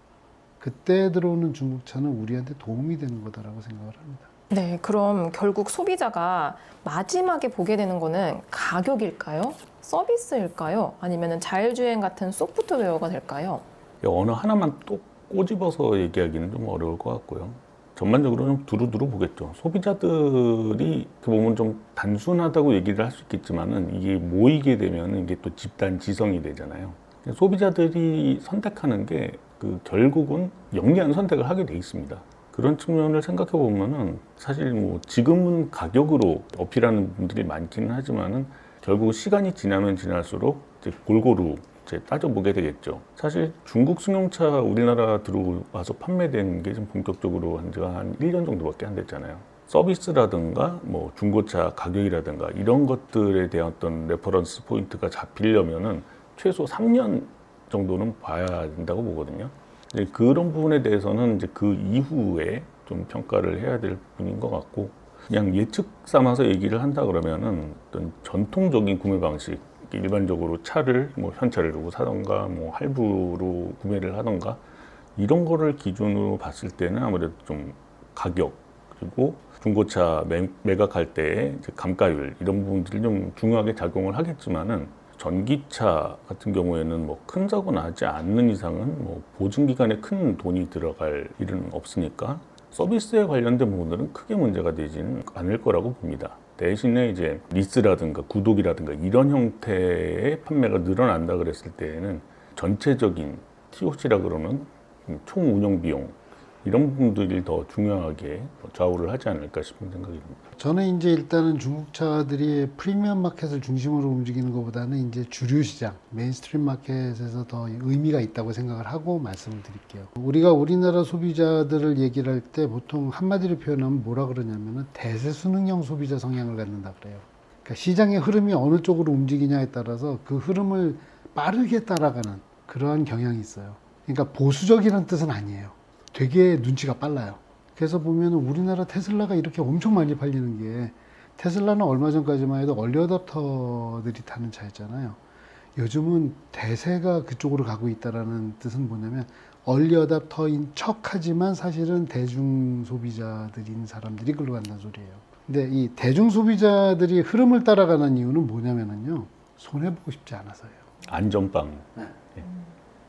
그때 들어오는 중국차는 우리한테 도움이 되는 거다라고 생각을 합니다. 네, 그럼 결국 소비자가 마지막에 보게 되는 거는 가격일까요? 서비스일까요? 아니면 자율주행 같은 소프트웨어가 될까요? 어느 하나만 또 꼬집어서 얘기하기는 좀 어려울 것 같고요. 전반적으로 좀 두루두루 보겠죠. 소비자들이 그 보면 좀 단순하다고 얘기를 할 수 있겠지만은 이게 모이게 되면 이게 또 집단 지성이 되잖아요. 소비자들이 선택하는 게 그 결국은 영리한 선택을 하게 돼 있습니다. 그런 측면을 생각해 보면은 사실 뭐 지금은 가격으로 어필하는 분들이 많기는 하지만은 결국 시간이 지나면 지날수록 이제 골고루 이제 따져보게 되겠죠. 사실 중국 승용차 우리나라 들어와서 판매된 게 좀 본격적으로 한 지가 한 1년 정도밖에 안 됐잖아요. 서비스라든가 뭐 중고차 가격이라든가 이런 것들에 대한 어떤 레퍼런스 포인트가 잡히려면은 최소 3년 정도는 봐야 된다고 보거든요. 이제 그런 부분에 대해서는 이제 그 이후에 좀 평가를 해야 될 부분인 것 같고 그냥 예측 삼아서 얘기를 한다 그러면은 어떤 전통적인 구매 방식 일반적으로 차를 뭐 현찰을 주고 사던가 뭐 할부로 구매를 하던가 이런 거를 기준으로 봤을 때는 아무래도 좀 가격 그리고 중고차 매각할 때의 이제 감가율 이런 부분들이 좀 중요하게 작용을 하겠지만은 전기차 같은 경우에는 뭐 큰 사고 나지 않는 이상은 뭐 보증 기간에 큰 돈이 들어갈 일은 없으니까 서비스에 관련된 부분들은 크게 문제가 되지는 않을 거라고 봅니다. 대신에 이제 리스라든가 구독이라든가 이런 형태의 판매가 늘어난다 그랬을 때에는 전체적인 TOC라 그러는 총 운영 비용 이런 부분들이 더 중요하게 좌우를 하지 않을까 싶은 생각이 듭니다. 저는 이제 일단은 중국차들이 프리미엄 마켓을 중심으로 움직이는 것보다는 이제 주류 시장, 메인스트림 마켓에서 더 의미가 있다고 생각을 하고 말씀을 드릴게요. 우리가 우리나라 소비자들을 얘기를 할 때 보통 한마디로 표현하면 뭐라 그러냐면은 대세수능형 소비자 성향을 갖는다 그래요. 그러니까 시장의 흐름이 어느 쪽으로 움직이냐에 따라서 그 흐름을 빠르게 따라가는 그러한 경향이 있어요. 그러니까 보수적이라는 뜻은 아니에요. 되게 눈치가 빨라요. 그래서 보면 우리나라 테슬라가 이렇게 엄청 많이 팔리는 게 테슬라는 얼마 전까지만 해도 얼리어답터들이 타는 차였잖아요. 요즘은 대세가 그쪽으로 가고 있다는 뜻은 뭐냐면 얼리어답터인 척하지만 사실은 대중 소비자들인 사람들이 글로 간다는 소리예요. 근데 이 대중 소비자들이 흐름을 따라가는 이유는 뭐냐면요. 손해보고 싶지 않아서예요. 안전빵. 네.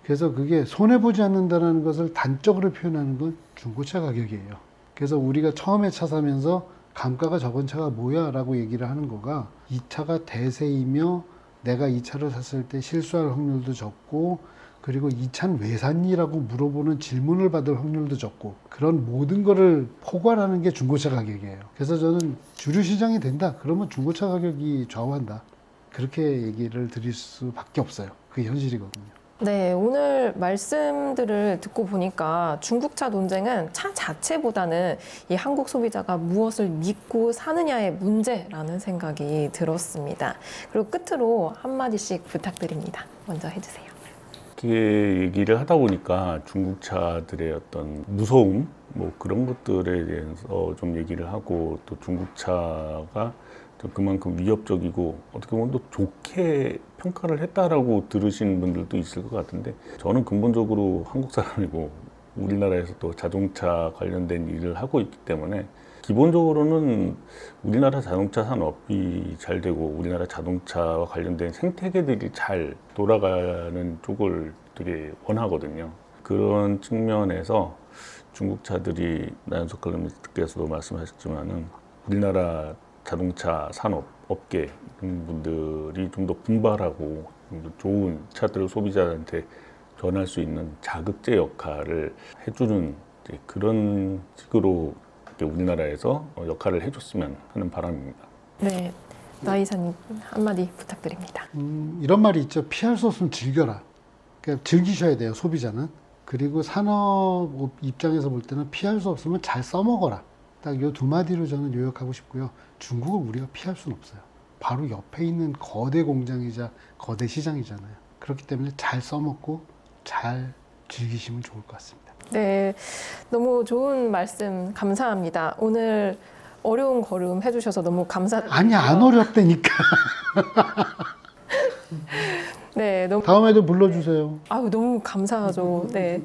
그래서 그게 손해보지 않는다는 것을 단적으로 표현하는 건 중고차 가격이에요. 그래서 우리가 처음에 차 사면서 감가가 적은 차가 뭐야 라고 얘기를 하는 거가 이 차가 대세이며 내가 이 차를 샀을 때 실수할 확률도 적고 그리고 이 차는 왜 샀니? 라고 물어보는 질문을 받을 확률도 적고 그런 모든 거를 포괄하는 게 중고차 가격이에요. 그래서 저는 주류 시장이 된다. 그러면 중고차 가격이 좌우한다. 그렇게 얘기를 드릴 수밖에 없어요. 그게 현실이거든요. 네, 오늘 말씀들을 듣고 보니까 중국차 논쟁은 차 자체보다는 이 한국 소비자가 무엇을 믿고 사느냐의 문제라는 생각이 들었습니다. 그리고 끝으로 한마디씩 부탁드립니다. 먼저 해주세요. 이렇게 얘기를 하다 보니까 중국차들의 어떤 무서움 뭐 그런 것들에 대해서 좀 얘기를 하고 또 중국차가 그만큼 위협적이고 어떻게 보면 또 좋게 평가를 했다라고 들으시는 분들도 있을 것 같은데 저는 근본적으로 한국 사람이고 우리나라에서 또 자동차 관련된 일을 하고 있기 때문에 기본적으로는 우리나라 자동차 산업이 잘 되고 우리나라 자동차와 관련된 생태계들이 잘 돌아가는 쪽을 되게 원하거든요. 그런 측면에서 중국 차들이 나연석 칼럼니스트께서도 말씀하셨지만은 우리나라 자동차 산업 업계 이런 분들이 좀 더 분발하고 좀 더 좋은 차들을 소비자한테 전할 수 있는 자극제 역할을 해주는 이제 그런 식으로 우리나라에서 역할을 해줬으면 하는 바람입니다. 네, 나 이사님 한마디 부탁드립니다. 이런 말이 있죠. 피할 수 없으면 즐겨라. 그러니까 즐기셔야 돼요, 소비자는. 그리고 산업 입장에서 볼 때는 피할 수 없으면 잘 써먹어라. 딱 요 두 마디로 저는 요약하고 싶고요. 중국을 우리가 피할 수는 없어요. 바로 옆에 있는 거대 공장이자 거대 시장이잖아요. 그렇기 때문에 잘 써먹고 잘 즐기시면 좋을 것 같습니다. 네, 너무 좋은 말씀 감사합니다. 오늘 어려운 걸음 해주셔서 너무 감사드립니다. 아니, 안 어렵다니까. 네, 너무 다음에도 불러주세요. 아유 너무 감사하죠. 네.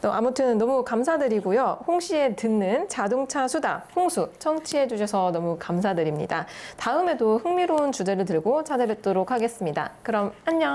또 아무튼 너무 감사드리고요. 홍씨의 듣는 자동차 수다 홍수 청취해 주셔서 너무 감사드립니다. 다음에도 흥미로운 주제를 들고 찾아뵙도록 하겠습니다. 그럼 안녕.